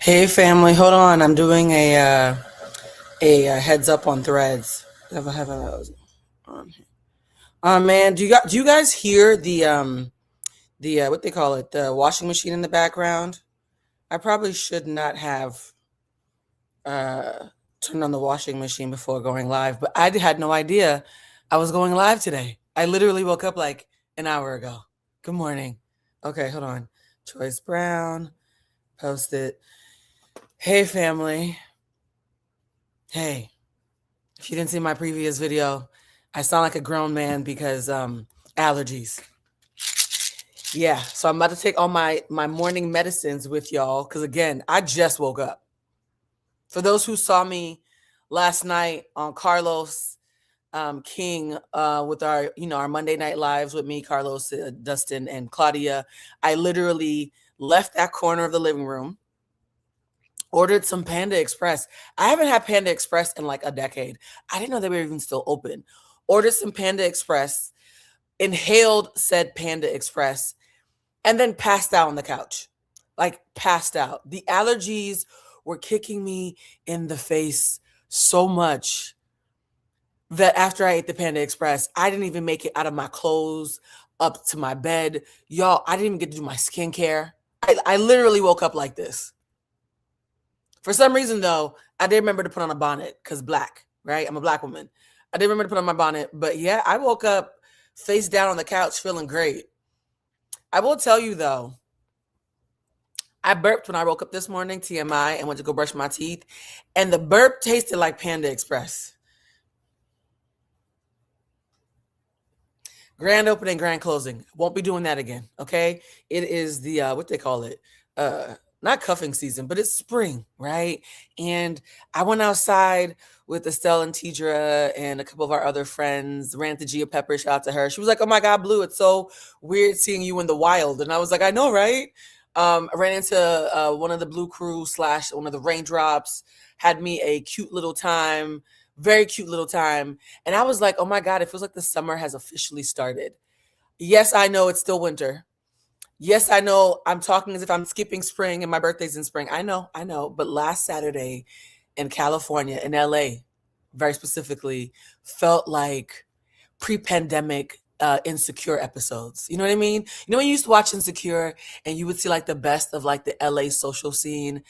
Hey family, hold on. I'm doing a heads up on Threads. Have I on here? Man, do you guys hear the what they call it, the washing machine in the background? I probably should not have uh turned on the washing machine before going live, but had no idea I was going live today. I literally woke up like an hour ago. Good morning. Okay, hold on. Choice Brown, post it. Hey family. Hey. If you didn't see my previous video, I sound like a grown man because allergies. Yeah, so I'm about to take all my morning medicines with y'all because again, I just woke up. For those who saw me last night on Carlos King with our our Monday night lives with me, Carlos, Dustin, and Claudia, I literally left that corner of the living room, ordered some Panda Express. I haven't had Panda Express in like a decade. I didn't know they were even still open. Ordered some Panda Express, inhaled said Panda Express, and then passed out on the couch. Like passed out. The allergies were kicking me in the face so much that after I ate the Panda Express, I didn't even make it out of my clothes up to my bed. Y'all, I didn't even get to do my skincare. I literally woke up like this. For some reason, though, I did remember to put on a bonnet because black, right? I'm a black woman. I did remember to put on my bonnet, but yeah, I woke up face down on the couch feeling great. I will tell you, though, I burped when I woke up this morning, TMI, and went to go brush my teeth, and the burp tasted like Panda Express. Grand opening, grand closing. Won't be doing that again, okay? It is the, what they call it? Not cuffing season, but it's spring, right? And I went outside with Estelle and Tidra and a couple of our other friends, ran to Gia Pepper, shout out to her. She was like, oh my God, Blue, it's so weird seeing you in the wild. And I was like, I know, right? I ran into one of the Blue Crew / one of the Raindrops, had me a cute little time, very cute little time. And I was like, oh my God, it feels like the summer has officially started. Yes, I know it's still winter. Yes, I know I'm talking as if I'm skipping spring and my birthday's in spring. I know. But last Saturday in California, in LA, very specifically, felt like pre-pandemic Insecure episodes. You know what I mean? You know when you used to watch Insecure and you would see like the best of like the LA social scene.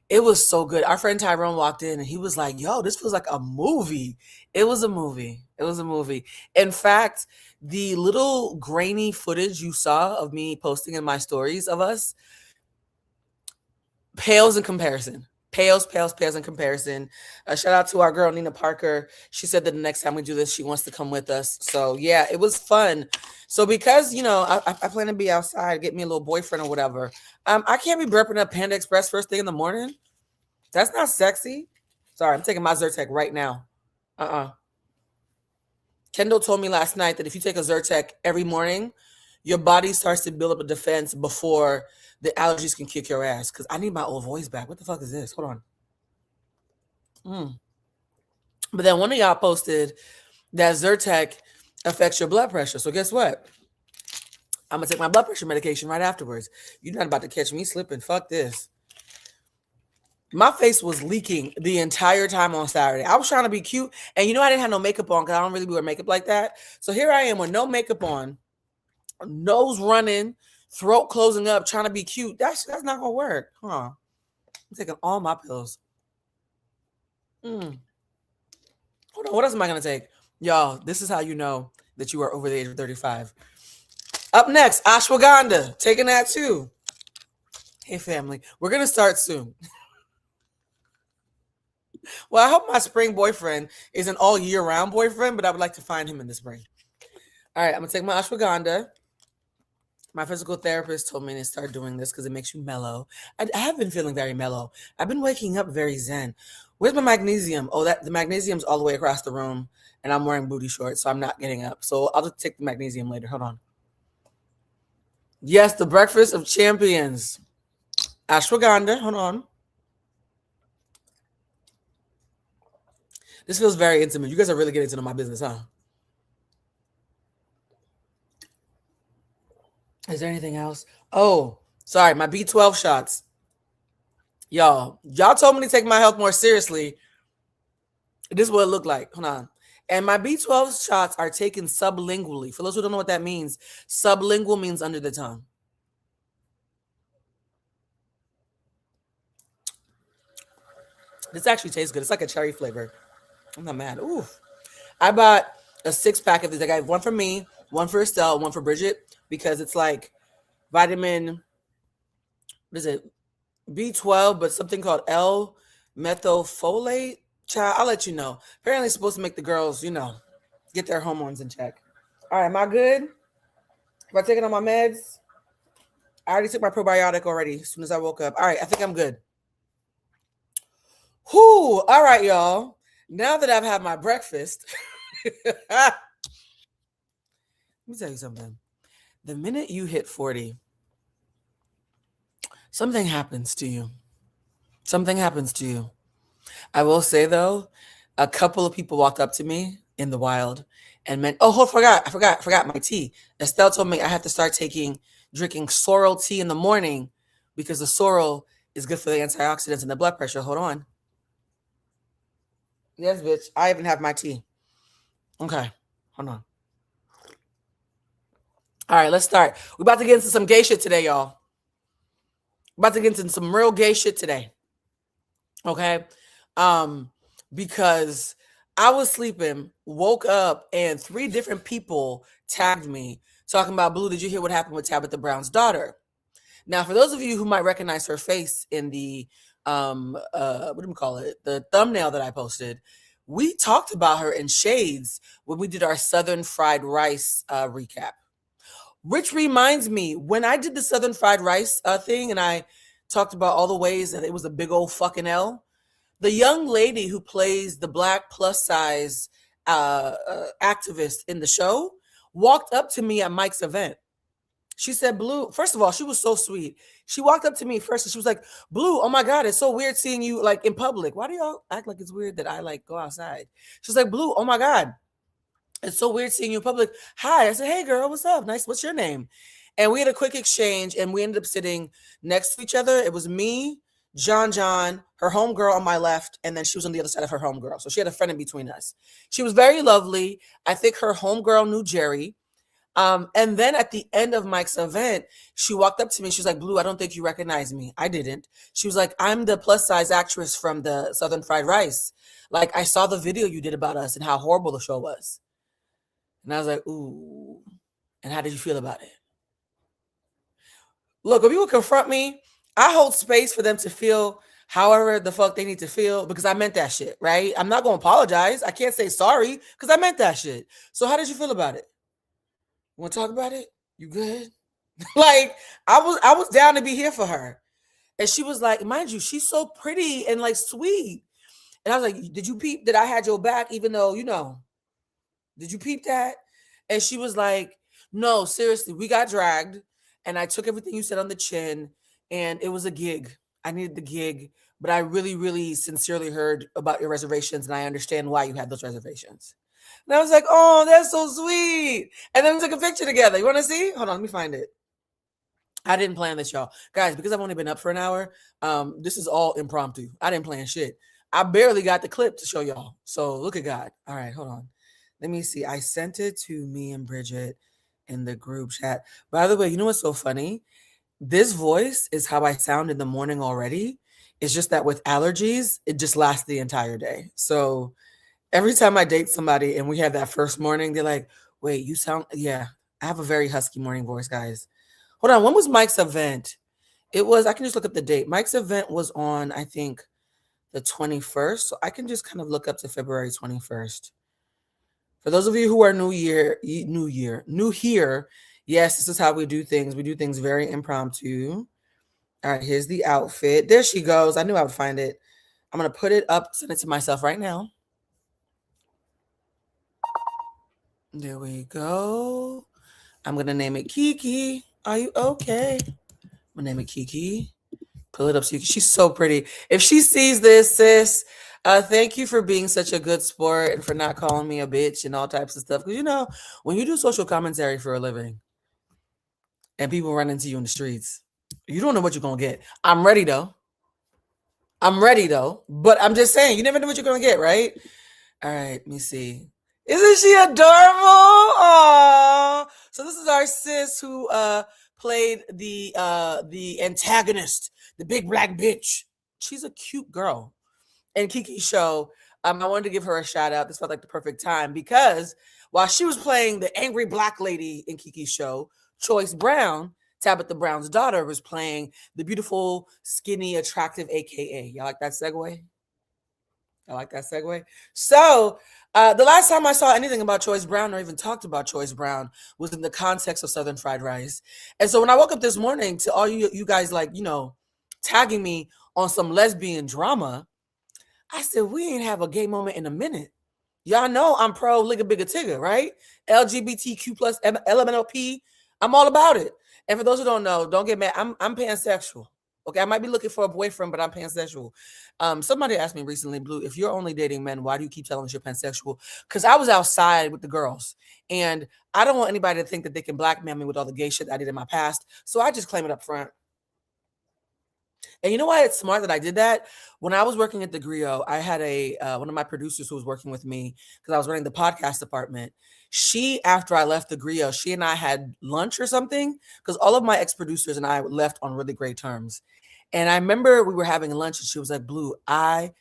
It was so good. Our friend Tyrone walked in and he was like, yo, this feels like a movie. It was a movie. It was a movie. In fact, the little grainy footage you saw of me posting in my stories of us pales in comparison. Pales in comparison. Shout out to our girl Nina Parker. She said that the next time we do this, she wants to come with us. So yeah, it was fun. So because I plan to be outside, get me a little boyfriend or whatever. I can't be burping up Panda Express first thing in the morning. That's not sexy. Sorry, I'm taking my Zyrtec right now. Kendall told me last night that if you take a Zyrtec every morning, your body starts to build up a defense before the allergies can kick your ass. Because I need my old voice back. What the fuck is this? Hold on. But then one of y'all posted that Zyrtec affects your blood pressure. So guess what? I'm gonna take my blood pressure medication right afterwards. You're not about to catch me slipping. Fuck this. My face was leaking the entire time on Saturday. I was trying to be cute, and I didn't have no makeup on because I don't really wear makeup like that. So here I am with no makeup on, nose running, throat closing up, trying to be cute. That's not gonna work, huh? I'm taking all my pills. Mm. Hold on, what else am I gonna take, y'all? This is how you know that you are over the age of 35. Up next, ashwagandha, taking that too. Hey family, we're gonna start soon. Well, I hope my spring boyfriend is an all year round boyfriend, but I would like to find him in the spring. All right, I'm gonna take my ashwagandha. My physical therapist told me to start doing this because it makes you mellow. I have been feeling very mellow. I've been waking up very zen. Where's my magnesium? Oh, the magnesium's all the way across the room, and I'm wearing booty shorts, so I'm not getting up. So I'll just take the magnesium later. Hold on. Yes, the breakfast of champions. Ashwagandha. Hold on. This feels very intimate. You guys are really getting to know my business, huh? Is there anything else? Oh, sorry, my B12 shots. Y'all told me to take my health more seriously. This is what it looked like. Hold on. And my B12 shots are taken sublingually. For those who don't know what that means, sublingual means under the tongue. This actually tastes good. It's like a cherry flavor. I'm not mad. Ooh. I bought a 6 pack of these. I got one for me, one for Estelle, one for Bridget, because it's like vitamin, what is it? B12, but something called L methylfolate. Child, I'll let you know. Apparently, it's supposed to make the girls, get their hormones in check. All right, am I good? Am I taking on my meds? I already took my probiotic already as soon as I woke up. All right, I think I'm good. Whoo! All right, y'all. Now that I've had my breakfast, let me tell you something. The minute you hit 40, something happens to you. Something happens to you. I will say though, a couple of people walked up to me in the wild and meant, oh, I forgot my tea. Estelle told me I have to start drinking sorrel tea in the morning because the sorrel is good for the antioxidants and the blood pressure. Hold on. Yes, bitch. I even have my tea. Okay. Hold on. All right, let's start. We're about to get into some gay shit today, y'all. We're about to get into some real gay shit today. Okay? Because I was sleeping, woke up, and 3 different people tagged me talking about, Blue, did you hear what happened with Tabitha Brown's daughter? Now, for those of you who might recognize her face in the what do we call it? The thumbnail that I posted, we talked about her in shades when we did our Southern fried rice recap. Which reminds me, when I did the Southern fried rice thing and I talked about all the ways that it was a big old fucking L, the young lady who plays the black plus size activist in the show walked up to me at Mike's event. She said, Blue, first of all, she was so sweet. She walked up to me first and she was like, Blue, oh my God, it's so weird seeing you like in public. Why do y'all act like it's weird that I like go outside? She's like, Blue, oh my God, it's so weird seeing you in public. Hi. I said, hey girl, what's up? Nice. What's your name? And we had a quick exchange and we ended up sitting next to each other. It was me, John, her homegirl on my left, and then she was on the other side of her homegirl. So she had a friend in between us. She was very lovely. I think her homegirl knew Jerry. And then at the end of Mike's event, she walked up to me. She was like, Blue, I don't think you recognize me. I didn't. She was like, I'm the plus size actress from the Southern Fried Rice. Like, I saw the video you did about us and how horrible the show was. And I was like, ooh. And how did you feel about it? Look, when people confront me, I hold space for them to feel however the fuck they need to feel because I meant that shit, right? I'm not going to apologize. I can't say sorry because I meant that shit. So how did you feel about it? You want to talk about it? You good? Like I was down to be here for her. And she was like, mind you, she's so pretty and like sweet. And I was like, did you peep that I had your back even though, did you peep that? And she was like, no, seriously, we got dragged and I took everything you said on the chin and it was a gig. I needed the gig, but I really, really sincerely heard about your reservations and I understand why you had those reservations. And I was like, oh, that's so sweet. And then we took a picture together. You want to see? Hold on, let me find it. I didn't plan this, y'all. Guys, because I've only been up for an hour, this is all impromptu. I didn't plan shit. I barely got the clip to show y'all. So look at God. All right, hold on. Let me see. I sent it to me and Bridget in the group chat. By the way, you know what's so funny? This voice is how I sound in the morning already. It's just that with allergies, it just lasts the entire day. So every time I date somebody and we have that first morning, they're like, wait, you sound, yeah, I have a very husky morning voice, guys. Hold on. When was Mike's event? It was, I can just look up the date. Mike's event was on, I think, the 21st. So I can just kind of look up to February 21st. For those of you who are new here, yes, this is how we do things. We do things very impromptu. All right, here's the outfit. There she goes. I knew I would find it. I'm going to put it up, send it to myself right now. There we go. I'm going to name it Kiki. Are you okay? I'm going to name it Kiki. Pull it up so she's so pretty. If she sees this, sis, thank you for being such a good sport and for not calling me a bitch and all types of stuff. Because, when you do social commentary for a living and people run into you in the streets, you don't know what you're going to get. I'm ready, though. I'm ready though. But I'm just saying, you never know what you're gonna get, right? All right, let me see. Isn't she adorable? Aww. So this is our sis who played the antagonist, the big black bitch. She's a cute girl. In Kiki's show, I wanted to give her a shout out. This felt like the perfect time because while she was playing the angry black lady in Kiki's show, Choice Brown, Tabitha Brown's daughter, was playing the beautiful, skinny, attractive AKA. Y'all like that segue? I like that segue. So, the last time I saw anything about Choice Brown or even talked about Choice Brown was in the context of Southern fried rice. And so when I woke up this morning to all you guys like, tagging me on some lesbian drama, I said, we ain't have a gay moment in a minute. Y'all know I'm pro Ligga Bigga Tigga, right? LGBTQ plus LMNOP. I'm all about it. And for those who don't know, don't get mad. I'm pansexual. Okay, I might be looking for a boyfriend, but I'm pansexual. Somebody asked me recently, Blue, if you're only dating men, why do you keep telling us you're pansexual? Because I was outside with the girls, and I don't want anybody to think that they can blackmail me with all the gay shit I did in my past. So I just claim it up front. And you know why it's smart that I did that? When I was working at the Griot, I had one of my producers who was working with me because I was running the podcast department. She, after I left the Griot, she and I had lunch or something because all of my ex-producers and I left on really great terms. And I remember we were having lunch and she was like, Blue, I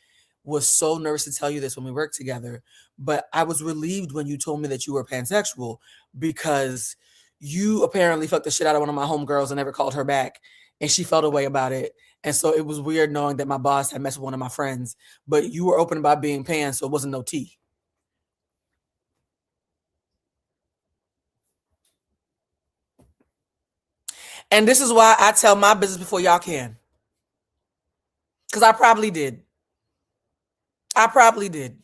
was so nervous to tell you this when we worked together, but I was relieved when you told me that you were pansexual because you apparently fucked the shit out of one of my homegirls and never called her back. And she felt a way about it. And so it was weird knowing that my boss had messed with one of my friends, but you were open about being pan, so it wasn't no tea. And this is why I tell my business before y'all can. Because I probably did. I probably did.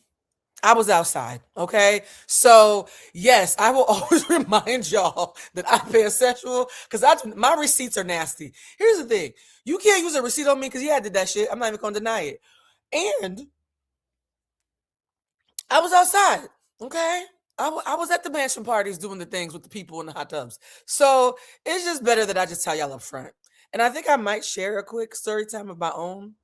I was outside. Okay. So yes, I will always remind y'all that I'm pansexual because my receipts are nasty. Here's the thing. You can't use a receipt on me because yeah, I did that shit. I'm not even gonna deny it. And I was outside. Okay. I was at the mansion parties doing the things with the people in the hot tubs. So it's just better that I just tell y'all up front. And I think I might share a quick story time of my own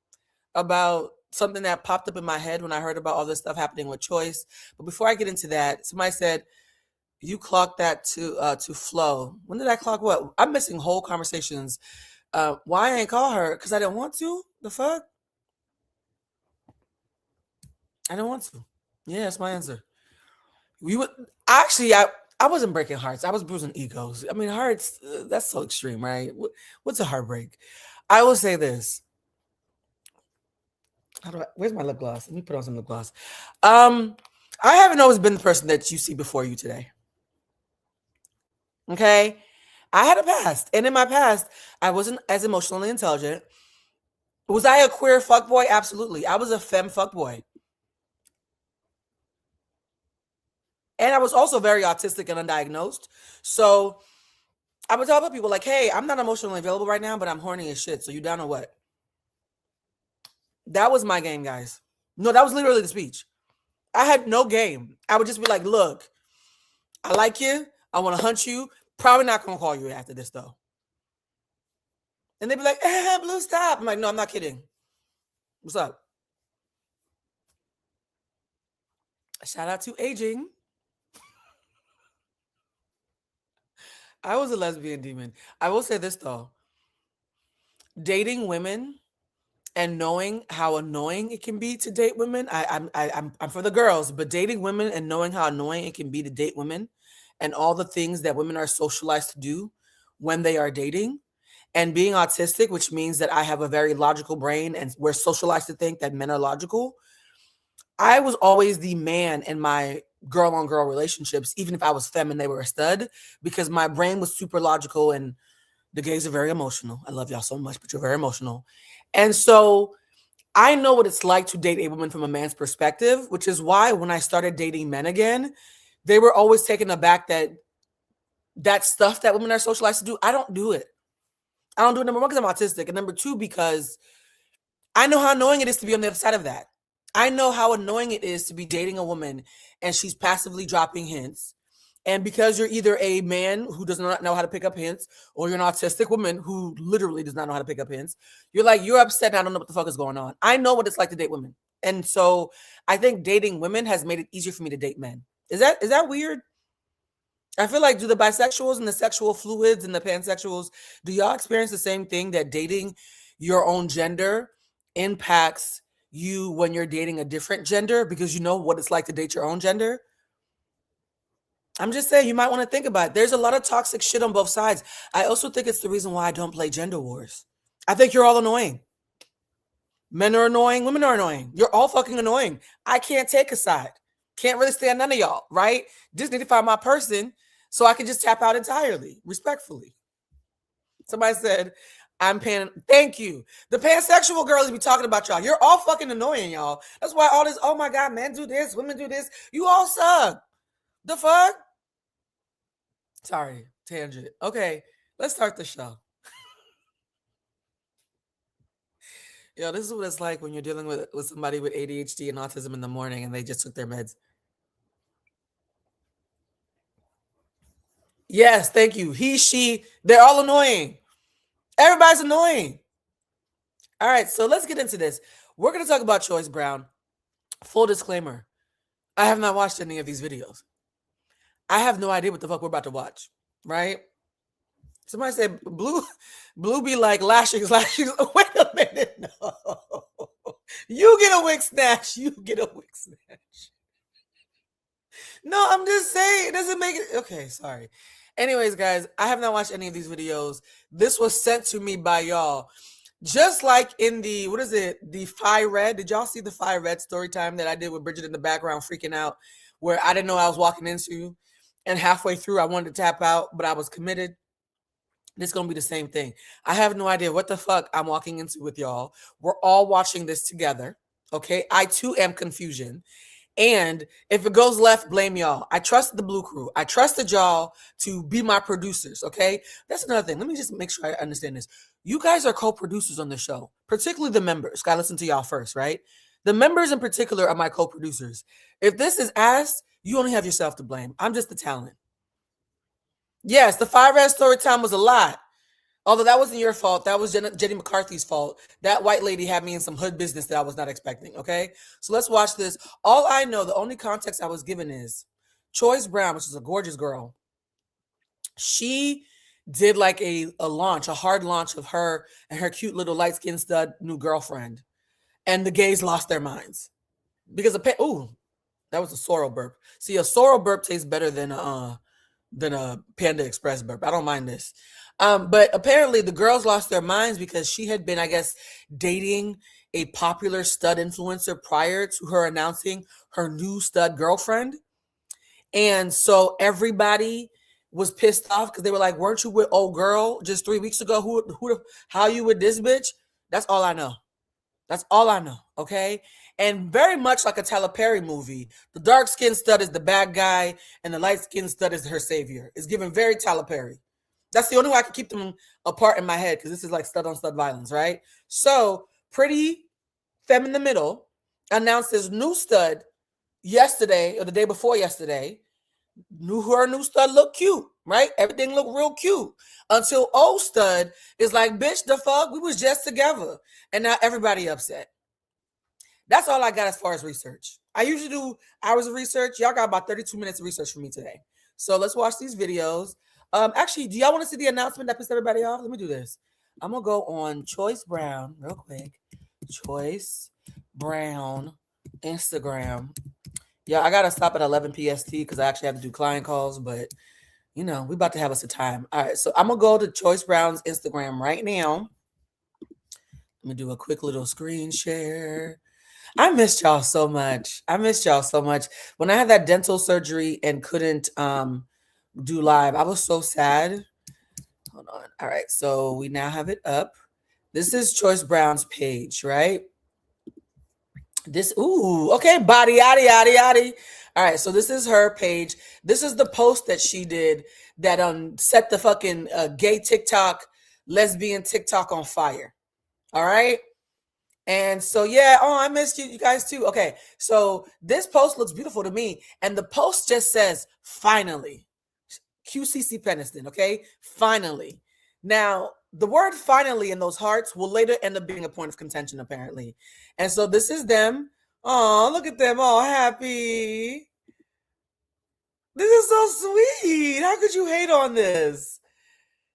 about something that popped up in my head when I heard about all this stuff happening with Choice. But before I get into that, somebody said, you clocked that to flow. When did I clock what? I'm missing whole conversations. Why I ain't call her? Because I didn't want to? The fuck? I didn't want to. Yeah, that's my answer. We would actually. I wasn't breaking hearts. I was bruising egos. I mean, hearts. That's so extreme, right? What's a heartbreak? I will say this. Where's my lip gloss? Let me put on some lip gloss. I haven't always been the person that you see before you today. Okay, I had a past, and in my past, I wasn't as emotionally intelligent. Was I a queer fuckboy? Absolutely. I was a femme fuckboy. And I was also very autistic and undiagnosed. So I would tell other people like, hey, I'm not emotionally available right now, but I'm horny as shit. So you down or what? That was my game, guys. No, that was literally the speech. I had no game. I would just be like, look, I like you. I want to hunt you. Probably not going to call you after this, though. And they'd be like, Blue, stop. I'm like, no, I'm not kidding. What's up? Shout out to aging. I was a lesbian demon. I will say this, though. Dating women and knowing how annoying it can be to date women. I'm for the girls, but dating women and knowing how annoying it can be to date women and all the things that women are socialized to do when they are dating and being autistic, which means that I have a very logical brain and we're socialized to think that men are logical. I was always the man in my girl on girl relationships, even if I was femme and they were a stud, because my brain was super logical and the gays are very emotional. I love y'all so much, but you're very emotional. And so I know what it's like to date a woman from a man's perspective, which is why when I started dating men again, they were always taken aback that stuff that women are socialized to do, I don't do it. I don't do it, number one, because I'm autistic. And number two, because I know how annoying it is to be on the other side of that. I know how annoying it is to be dating a woman and she's passively dropping hints And because you're either a man who does not know how to pick up hints, or you're an autistic woman who literally does not know how to pick up hints, you're like, you're upset and I don't know what the fuck is going on. I know what it's like to date women. And so I think dating women has made it easier for me to date men. Is that weird? I feel like, do the bisexuals and the sexual fluids and the pansexuals, do y'all experience the same thing, that dating your own gender impacts you when you're dating a different gender because you know what it's like to date your own gender? I'm just saying, you might want to think about it. There's a lot of toxic shit on both sides. I also think it's the reason why I don't play gender wars. I think you're all annoying. Men are annoying, women are annoying. You're all fucking annoying. I can't take a side. Can't really stand none of y'all, right? Just need to find my person so I can just tap out entirely, respectfully. Somebody said, I'm pan. Thank you. The pansexual girls be talking about y'all. You're all fucking annoying, y'all. That's why all this, oh my God, men do this, women do this. You all suck. The fuck? Sorry, tangent. Okay, let's start the show. Yo, this is what it's like when you're dealing with somebody with ADHD and autism in the morning and they just took their meds. Yes, thank you. He, she, they're all annoying. Everybody's annoying. All right, so let's get into this. We're going to talk about Choice Brown. Full disclaimer, I have not watched any of these videos. I have no idea what the fuck we're about to watch, right? Somebody said, Blue be like lashings. Wait a minute. No. You get a wig snatch. You get a wig snatch. No, I'm just saying. It doesn't make it. Okay, sorry. Anyways, guys, I have not watched any of these videos. This was sent to me by y'all. Just like in the, what is it? The Phi Red. Did y'all see the Phi Red story time that I did with Bridget in the background freaking out, where I didn't know I was walking into, and halfway through I wanted to tap out, but I was committed? This is going to be the same thing. I have no idea what the fuck I'm walking into with y'all. We're all watching this together. Okay. I too am confusion. And if it goes left, blame y'all. I trusted the Blue Crew. I trusted y'all to be my producers. Okay. That's another thing. Let me just make sure I understand this. You guys are co-producers on the show, particularly the members. Gotta listen to y'all first, right? The members in particular are my co-producers. If this is ass, you only have yourself to blame. I'm just the talent. Yes, the Phi Red story time was a lot. Although that wasn't your fault. That was Jenny McCarthy's fault. That white lady had me in some hood business that I was not expecting, okay? So let's watch this. All I know, the only context I was given is Choice Brown, which is a gorgeous girl. She did like a launch, a hard launch of her and her cute little light-skinned stud new girlfriend. And the gays lost their minds. Because, ooh, that was a sorrel burp. See, a sorrel burp tastes better than a Panda Express burp. I don't mind this. But apparently the girls lost their minds because she had been, I guess, dating a popular stud influencer prior to her announcing her new stud girlfriend. And so everybody was pissed off because they were like, weren't you with old girl just 3 weeks ago? How you with this bitch? That's all I know. That's all I know, okay? And very much like a Tyler Perry movie, the dark-skinned stud is the bad guy and the light-skinned stud is her savior. It's given very Tyler Perry. That's the only way I can keep them apart in my head because this is like stud-on-stud violence, right? So Pretty Femme in the Middle announced his new stud yesterday or the day before yesterday. Her new stud looked cute, right? Everything looked real cute until old stud is like, bitch, the fuck? We was just together. And now everybody upset. That's all I got as far as research. I usually do hours of research. Y'all got about 32 minutes of research for me today. So let's watch these videos. Actually, do y'all want to see the announcement that pissed everybody off? Let me do this. I'm going to go on Choice Brown real quick. Choice Brown Instagram. Yeah, I got to stop at 11 PST because I actually have to do client calls, but, you know, we about to have us a time. All right, so I'm going to go to Choice Brown's Instagram right now. Let me do a quick little screen share. I missed y'all so much. When I had that dental surgery and couldn't do live, I was so sad. Hold on. All right, so we now have it up. This is Choice Brown's page, right? Okay, body, yaddy, yaddy, yaddy. All right, so this is her page. This is the post that she did that set the fucking gay TikTok, lesbian TikTok on fire. All right? And so, yeah, I missed you guys too. Okay, so this post looks beautiful to me. And the post just says, finally. QCC Peniston, okay? Finally. Now, the word finally in those hearts will later end up being a point of contention, apparently. And so this is them. Oh, look at them all happy. This is so sweet. How could you hate on this?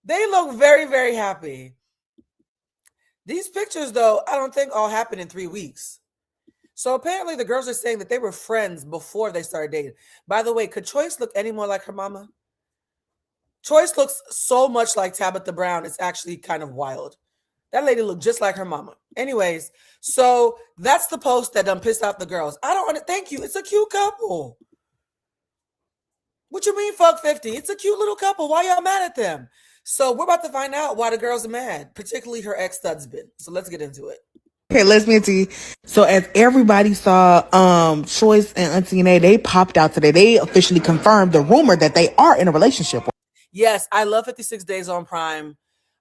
They look very, very happy. These pictures, though, I don't think all happened in 3 weeks. So apparently the girls are saying that they were friends before they started dating. By the way, could Choice look any more like her mama? Choice looks so much like Tabitha Brown. It's actually kind of wild. That lady looked just like her mama. Anyways, so that's the post that pissed off the girls. I don't want to thank you. It's a cute couple. What you mean, fuck 50? It's a cute little couple. Why y'all mad at them? So we're about to find out why the girls are mad, particularly her ex-husband. So let's get into it. Okay, let's get to. So as everybody saw, Choice and Auntie Nene, they popped out today. They officially confirmed the rumor that they are in a relationship. Yes, I love 56 Days on Prime.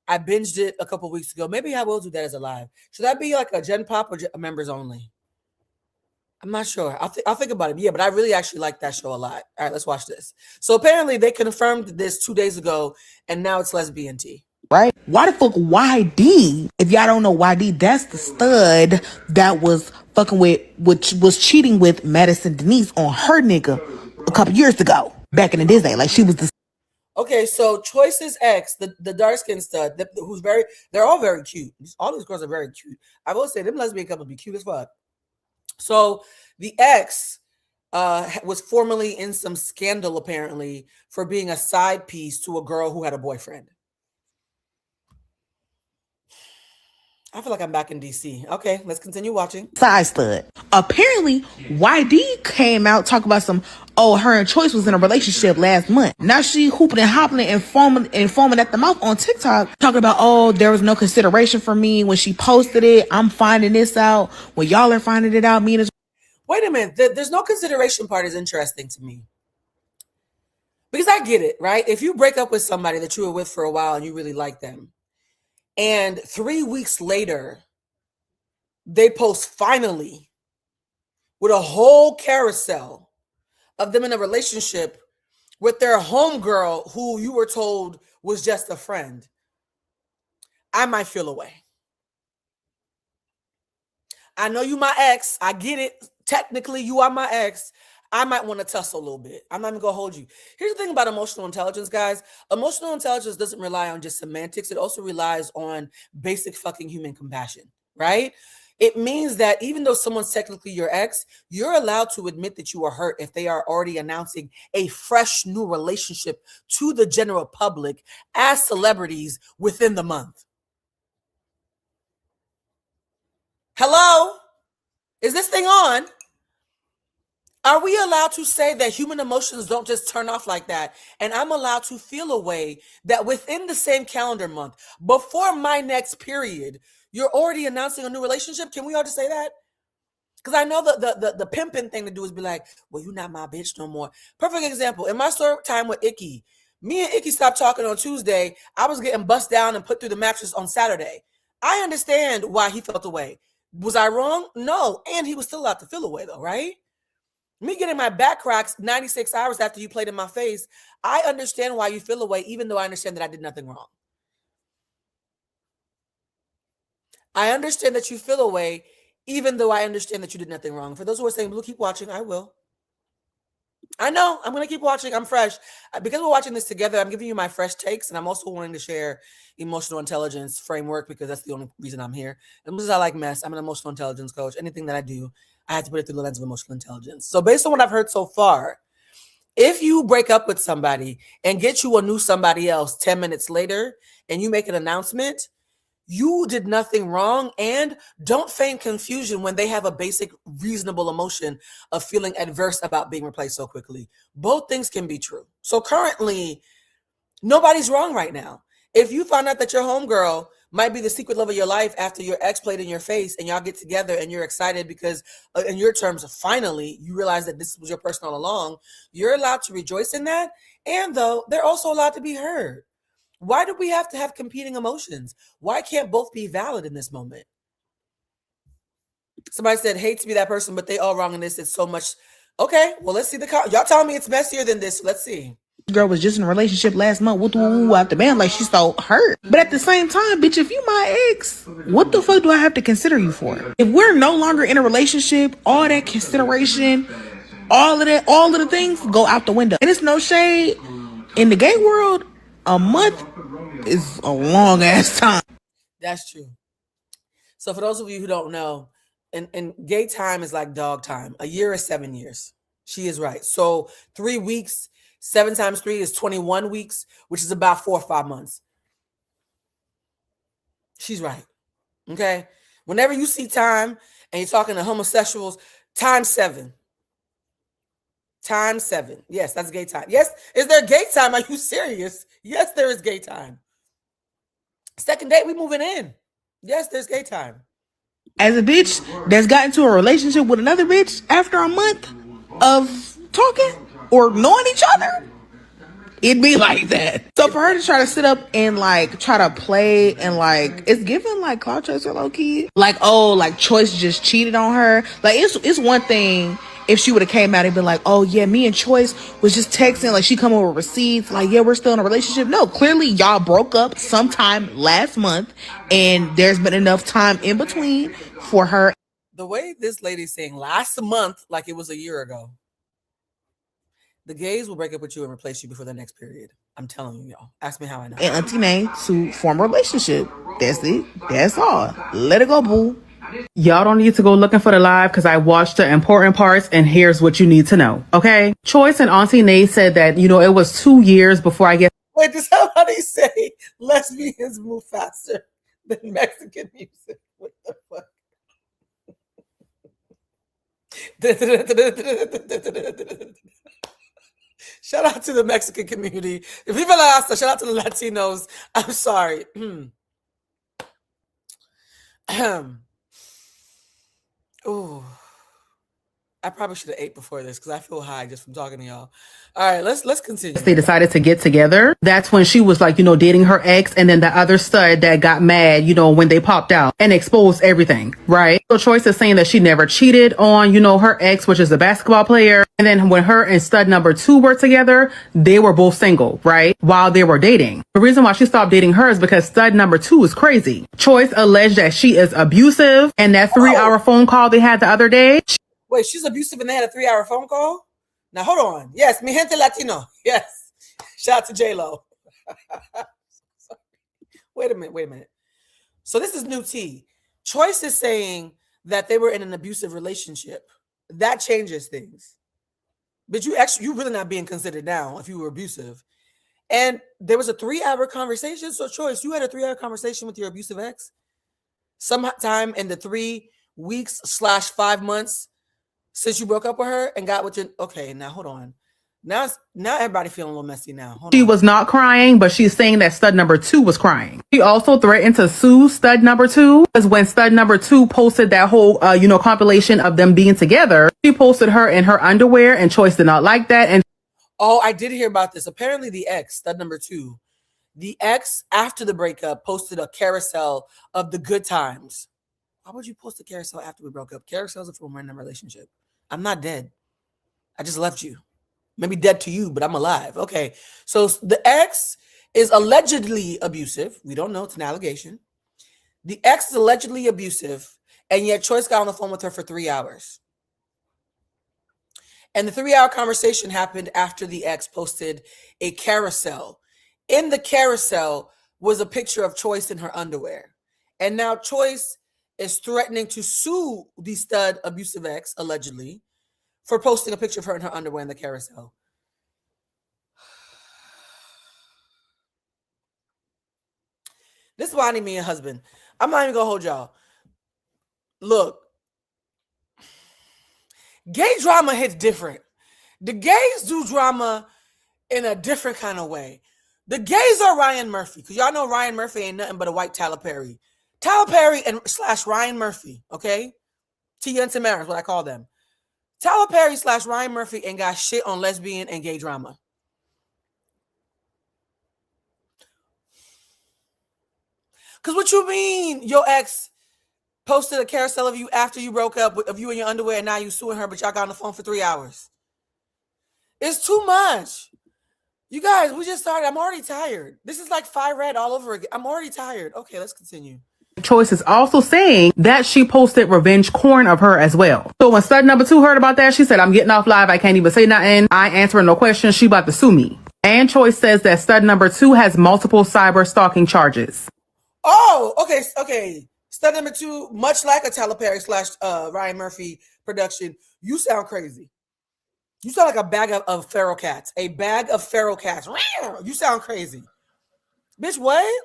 I binged it a couple weeks ago. Maybe I will do that as a live. Should that be like a Gen Pop or members only? I'm not sure. I'll think about it. Yeah, but I really actually like that show a lot. All right, let's watch this. So apparently they confirmed this 2 days ago, and now it's lesbian tea. Right? Why the fuck YD? If y'all don't know YD, that's the stud that was fucking with, which was cheating with Madison Denise on her nigga a couple years ago. Back in the Disney, like she was the. Okay, so Choice's ex, the dark skinned stud, they're all very cute. All these girls are very cute. I will say them lesbian couples be cute as fuck. So the ex was formerly in some scandal, apparently, for being a side piece to a girl who had a boyfriend. I feel like I'm back in DC. Okay, let's continue watching. Side stud. Apparently, YD came out talking about her and Choice was in a relationship last month. Now she hooping and hopping and foaming at the mouth on TikTok, talking about, there was no consideration for me when she posted it. I'm finding this out. When y'all are finding it out, me and Wait a minute. There's no consideration part is interesting to me. Because I get it, right? If you break up with somebody that you were with for a while and you really like them, and 3 weeks later, they post finally with a whole carousel of them in a relationship with their homegirl who you were told was just a friend, I might feel away. I know you my ex. I get it. Technically, you are my ex. I might want to tussle a little bit. I'm not even going to hold you. Here's the thing about emotional intelligence, guys. Emotional intelligence doesn't rely on just semantics. It also relies on basic fucking human compassion, right? It means that even though someone's technically your ex, you're allowed to admit that you are hurt if they are already announcing a fresh new relationship to the general public as celebrities within the month. Hello? Is this thing on? Are we allowed to say that human emotions don't just turn off like that? And I'm allowed to feel a way that within the same calendar month, before my next period, you're already announcing a new relationship? Can we all just say that? Because I know the pimping thing to do is be like, well, you're not my bitch no more. Perfect example. In my story time with Icky, me and Icky stopped talking on Tuesday. I was getting bust down and put through the mattress on Saturday. I understand why he felt away. Was I wrong? No. And he was still allowed to feel away though, right? Me getting my back cracks 96 hours after you played in my face, I understand why you feel away, even though I understand that I did nothing wrong. I understand that you feel away, even though I understand that you did nothing wrong. For those who are saying, Blue, keep watching, I will. I know, I'm going to keep watching. I'm fresh. Because we're watching this together, I'm giving you my fresh takes, and I'm also wanting to share emotional intelligence framework because that's the only reason I'm here. And because I like mess, I'm an emotional intelligence coach. Anything that I do, I have to put it through the lens of emotional intelligence. So based on what I've heard so far, if you break up with somebody and get you a new somebody else 10 minutes later and you make an announcement, you did nothing wrong, and don't feign confusion when they have a basic, reasonable emotion of feeling adverse about being replaced so quickly. Both things can be true. So currently, nobody's wrong right now. If you find out that your homegirl might be the secret love of your life after your ex played in your face and y'all get together and you're excited because, in your terms, finally, you realize that this was your person all along, you're allowed to rejoice in that. And though, they're also allowed to be heard. Why do we have to have competing emotions? Why can't both be valid in this moment? Somebody said, hate to be that person, but they all wrong in this. It's so much. Okay, well, let's see y'all telling me it's messier than this. Let's see. girl was just in a relationship last month. Woo woo out the band, like she's so hurt. But at the same time, bitch, if you my ex, what the fuck do I have to consider you for? If we're no longer in a relationship, all that consideration, all of the things go out the window. And it's no shade. In the gay world, a month is a long ass time. That's true. So for those of you who don't know, and gay time is like dog time. A year is 7 years. She is right. So 3 weeks, 7 times 3 is 21 weeks, which is about 4 or 5 months. She's right. Okay. Whenever you see time and you're talking to homosexuals, times 7. Times 7. Yes, that's gay time. Yes, is there gay time? Are you serious? Yes, there is gay time. Second date, we moving in. Yes, there's gay time. As a bitch that's got into a relationship with another bitch after a month of talking or knowing each other, it'd be like that. So for her to try to sit up and like try to play and like it's giving like clout chaser low key. Like, oh, like Choice just cheated on her. Like it's one thing if she would have came out and been like, oh yeah, me and Choice was just texting, like she come over with receipts, like yeah, we're still in a relationship. No, clearly y'all broke up sometime last month and there's been enough time in between for her. The way this lady's saying last month, like it was a year ago. The gays will break up with you and replace you before the next period. I'm telling you, y'all. Ask me how I know. And Auntie May to form a relationship. That's it. That's all. Let it go, boo. Y'all don't need to go looking for the live because I watched the important parts and here's what you need to know. Okay. Choice and Auntie Nate said that, it was 2 years before I get. Wait, does somebody say lesbians move faster than Mexican music? What the fuck? Shout out to the Mexican community. If Viva la Asta, shout out to the Latinos. I'm sorry. Ooh. I probably should have ate before this because I feel high just from talking to y'all. All right, let's continue. They decided to get together. That's when she was like, dating her ex, and then the other stud that got mad, when they popped out and exposed everything, right? So Choice is saying that she never cheated on, her ex, which is a basketball player. And then when her and stud number 2 were together, they were both single, right? While they were dating. The reason why she stopped dating her is because stud number 2 is crazy. Choice alleged that she is abusive, and that 3-hour phone call they had the other day. Wait, she's abusive and they had a 3-hour phone call? Now, hold on. Yes, mi gente Latino. Yes. Shout out to J-Lo. Wait a minute. So this is new tea. Choice is saying that they were in an abusive relationship. That changes things. But you really not being considered now if you were abusive. And there was a 3-hour conversation. So Choice, you had a 3-hour conversation with your abusive ex sometime in the 3 weeks/5 months since you broke up with her and got with your... Okay, now hold on. Now everybody feeling a little messy now. Hold she on. was not crying, but she's saying that stud number 2 was crying. She also threatened to sue stud number 2 because when stud number 2 posted that whole, compilation of them being together, she posted her in her underwear and Choice did not like that. And oh, I did hear about this. Apparently the ex, stud number 2, the ex after the breakup posted a carousel of the good times. Why would you post a carousel after we broke up? Carousels are from a random relationship. I'm not dead. I just left you. Maybe dead to you, but I'm alive. Okay. So the ex is allegedly abusive. We don't know. It's an allegation. The ex is allegedly abusive, and yet Choice got on the phone with her for 3 hours. And the 3-hour conversation happened after the ex posted a carousel. In the carousel was a picture of Choice in her underwear. And now Choice is threatening to sue the stud abusive ex, allegedly, for posting a picture of her in her underwear in the carousel. This is why I need me a husband. I'm not even going to hold y'all. Look, gay drama hits different. The gays do drama in a different kind of way. The gays are Ryan Murphy, because y'all know Ryan Murphy ain't nothing but a white Tyler Perry. Tyler Perry and / Ryan Murphy, okay? Tia and Tamara is what I call them. Tyler Perry / Ryan Murphy ain't got shit on lesbian and gay drama. Because what you mean your ex posted a carousel of you after you broke up of you in your underwear and now you suing her, but y'all got on the phone for 3 hours? It's too much. You guys, we just started. I'm already tired. This is like Fire Red all over again. I'm already tired. Okay, let's continue. Choice is also saying that she posted revenge corn of her as well. So when stud number 2 heard about that, she said, I'm getting off live. I can't even say nothing. I ain't answering no questions. She about to sue me. And Choice says that stud number 2 has multiple cyber stalking charges. Oh, okay, okay. Stud number 2, much like a Tyler Perry / Ryan Murphy production, you sound crazy. You sound like a bag of feral cats. A bag of feral cats. You sound crazy. Bitch, what?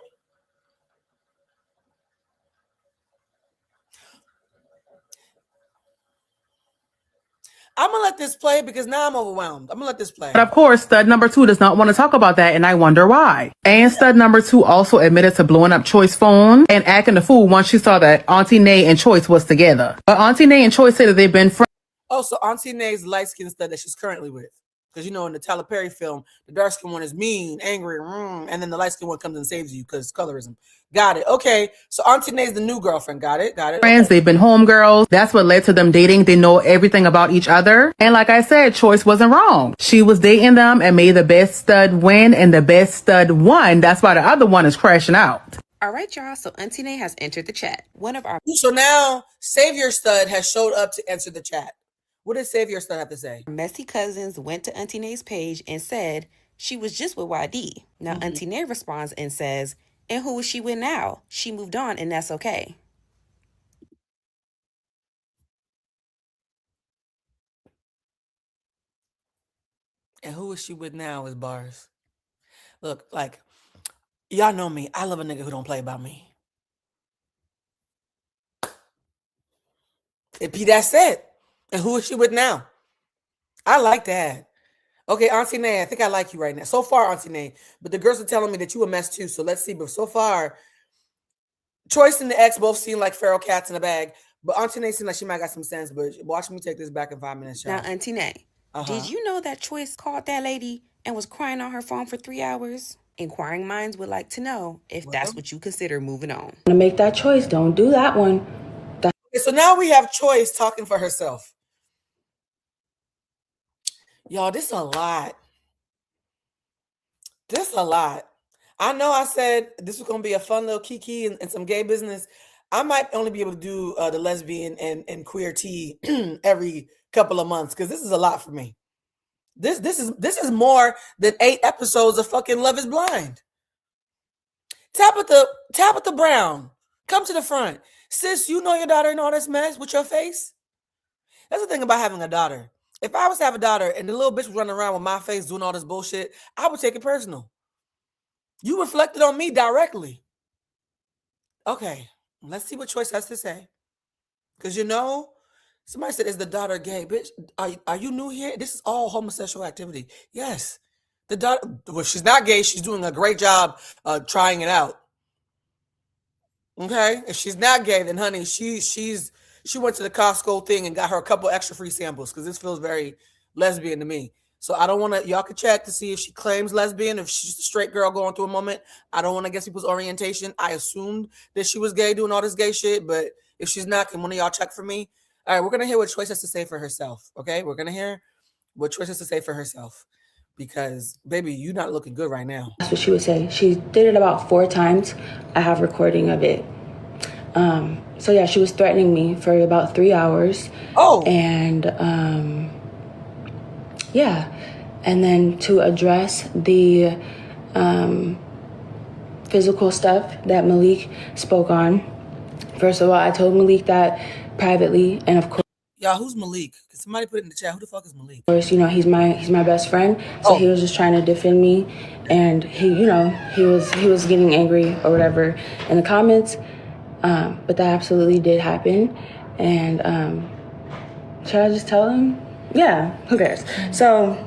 I'm gonna let this play because now I'm overwhelmed. I'm gonna let this play. But of course, stud number 2 does not want to talk about that, and I wonder why. And stud number 2 also admitted to blowing up Choice's phone and acting a fool once she saw that Auntie Nay and Choice was together. But Auntie Nay and Choice say that they've been friends. Oh, so Auntie Nay's light-skinned stud that she's currently with. Because, you know, in the Tyler Perry film, the dark-skinned one is mean, angry, and then the light-skinned one comes and saves you because colorism. Got it. Okay. So Auntie Nay's the new girlfriend. Got it. Friends, okay. They've been homegirls. That's what led to them dating. They know everything about each other. And like I said, Choice wasn't wrong. She was dating them and made the best stud win, and the best stud won. That's why the other one is crashing out. All right, y'all. So Auntie Nay has entered the chat. One of our So now Savior Stud has showed up to answer the chat. What did Savior Stud have to say? messy cousins went to Auntie Nay's page and said she was just with YD. Now Auntie Nay responds and says, and who is she with now? She moved on and that's okay. And who is she with now is bars. Look, like, y'all know me. I love a nigga who don't play about me. That's it. And who is she with now? I like that. Okay, Auntie Nay, I think I like you right now. So far, Auntie Nay. But the girls are telling me that you a mess too. So let's see. But so far, Choice and the ex both seem like feral cats in a bag. But Auntie Nay seems like she might got some sense. But watch me take this back in 5 minutes, y'all. Now Auntie Nay, did you know that Choice called that lady and was crying on her phone for 3 hours? Inquiring minds would like to know if that's what you consider moving on. To make that choice, don't do that one. Okay, so now we have Choice talking for herself. Y'all, this is a lot. This is a lot. I know I said this was going to be a fun little kiki and some gay business. I might only be able to do the lesbian and queer tea every couple of months because this is a lot for me. This is more than 8 episodes of fucking Love is Blind. Tabitha Brown, come to the front. Sis, you know your daughter in all this mess with your face? That's the thing about having a daughter. If I was to have a daughter and the little bitch was running around with my face doing all this bullshit, I would take it personal. You reflected on me directly. Okay, let's see what Choice has to say. Because you know, somebody said, is the daughter gay? Bitch, are you new here? This is all homosexual activity. Yes. The daughter, well, she's not gay. She's doing a great job trying it out. Okay? If she's not gay, then honey, she went to the Costco thing and got her a couple extra free samples because this feels very lesbian to me. So I don't want to, y'all can check to see if she claims lesbian, if she's just a straight girl going through a moment. I don't want to guess people's orientation. I assumed that she was gay doing all this gay shit, but if she's not, can one of y'all check for me? All right, we're going to hear what Choice has to say for herself, okay? We're going to hear what Choice has to say for herself because, baby, you're not looking good right now. That's what she would say. She did it about 4 times. I have recording of it. So yeah, she was threatening me for about 3 hours. Oh. And yeah. And then to address the physical stuff that Malik spoke on, first of all, I told Malik that privately, and of course, y'all, who's Malik? Can somebody put it in the chat? Who the fuck is Malik? of course, you know, he's my best friend. So he was just trying to defend me, and he, you know, he was getting angry or whatever in the comments. But that absolutely did happen. And should I just tell him? Yeah, who cares? So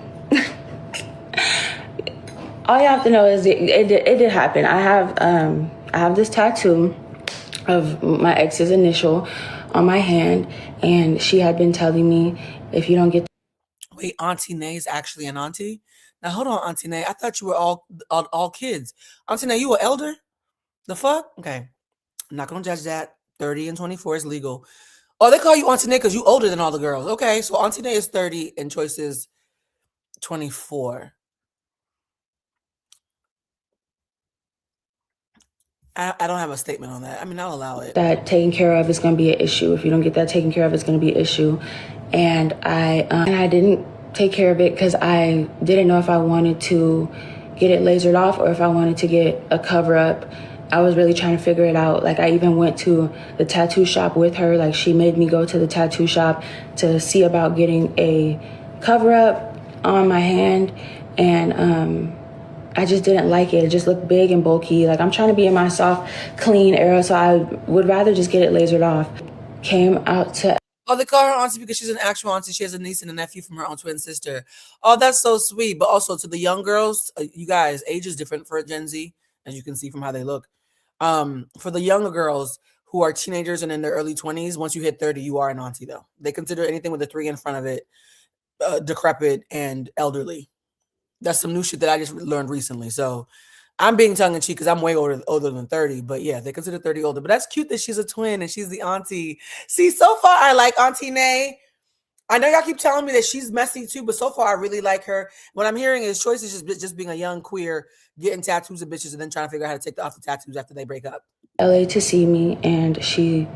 all you have to know is it did happen. I have this tattoo of my ex's initial on my hand, and she had been telling me, if you don't get wait, Auntie Nay is actually an auntie? Now hold on, Auntie Nay. I thought you were all kids. Auntie Nay, you were elder? The fuck? Okay. I'm not gonna judge that. 30 and 24 is legal. Oh, they call you Auntie Nay because you older than all the girls. Okay, so Auntie Nay is 30 and Choice is 24. I don't have a statement on that. I mean, I'll allow it. That taken care of is going to be an issue. If you don't get that taken care of, it's going to be an issue. And I didn't take care of it because I didn't know if I wanted to get it lasered off or if I wanted to get a cover up. I was really trying to figure it out. Like, I even went to the tattoo shop with her. Like, she made me go to the tattoo shop to see about getting a cover up on my hand. And I just didn't like it. It just looked big and bulky. Like, I'm trying to be in my soft, clean era, so I would rather just get it lasered off. Came out to... Oh, they call her auntie because she's an actual auntie. She has a niece and a nephew from her own twin sister. Oh, that's so sweet. But also to the young girls, you guys, age is different for Gen Z, as you can see from how they look. For the younger girls who are teenagers and in their early 20s, once you hit 30, you are an auntie, though. They consider anything with a 3 in front of it decrepit and elderly. That's some new shit that I just learned recently. So I'm being tongue in cheek because I'm way older than 30. But yeah, they consider 30 older. But that's cute that she's a twin and she's the auntie. See, so far I like Auntie Nay. I know y'all keep telling me that she's messy too, but so far I really like her. What I'm hearing is Choice is just being a young queer, getting tattoos of bitches and then trying to figure out how to take off the tattoos after they break up. LA to see me, and she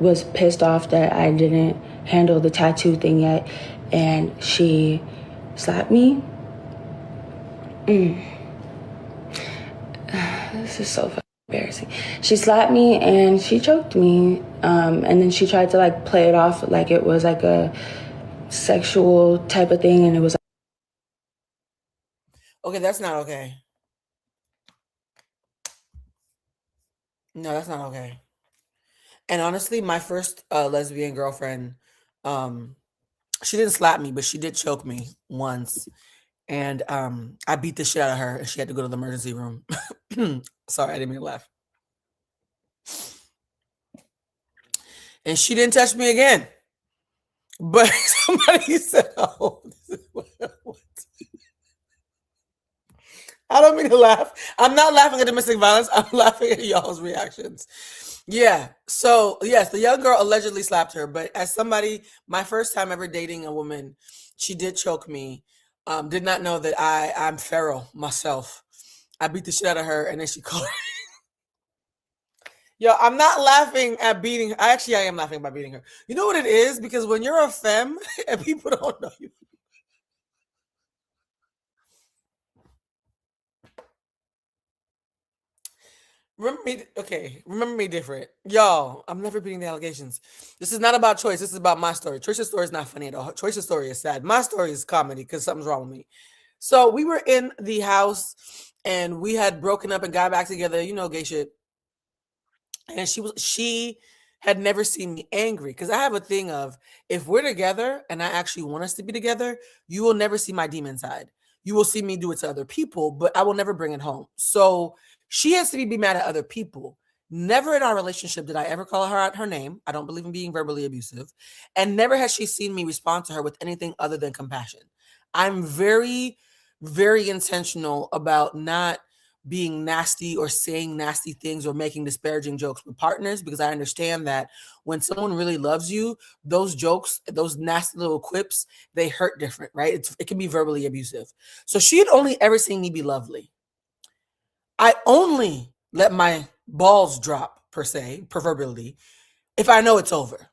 was pissed off that I didn't handle the tattoo thing yet, and she slapped me. This is so fucking embarrassing. She slapped me and she choked me, and then she tried to like play it off like it was like a sexual type of thing, and it was... Okay, that's not okay. No, that's not okay. And honestly, my first lesbian girlfriend, she didn't slap me, but she did choke me once. And I beat the shit out of her and she had to go to the emergency room. Sorry, I didn't mean to laugh. And she didn't touch me again. But somebody said, oh, this is what I don't mean to laugh. I'm not laughing at domestic violence. I'm laughing at y'all's reactions. Yeah. So, yes, the young girl allegedly slapped her. But as somebody, my first time ever dating a woman, she did choke me. Did not know that I'm feral myself. I beat the shit out of her and then she called her. Yo, I'm not laughing at beating her. I am laughing about beating her. You know what it is? Because when you're a femme and people don't know you. Remember me different. Y'all, I'm never beating the allegations. This is not about Choice. This is about my story. Choice's story is not funny at all. Choice's story is sad. My story is comedy because something's wrong with me. So we were in the house and we had broken up and got back together, you know, gay shit. And she had never seen me angry because I have a thing of, if we're together and I actually want us to be together, you will never see my demon side. You will see me do it to other people, but I will never bring it home. So she has to be mad at other people. Never in our relationship did I ever call her out her name. I don't believe in being verbally abusive. And never has she seen me respond to her with anything other than compassion. I'm very, very intentional about not being nasty or saying nasty things or making disparaging jokes with partners, because I understand that when someone really loves you, those jokes, those nasty little quips, they hurt different, right? It can be verbally abusive. So she had only ever seen me be lovely. I only let my balls drop, per se, proverbially, if I know it's over.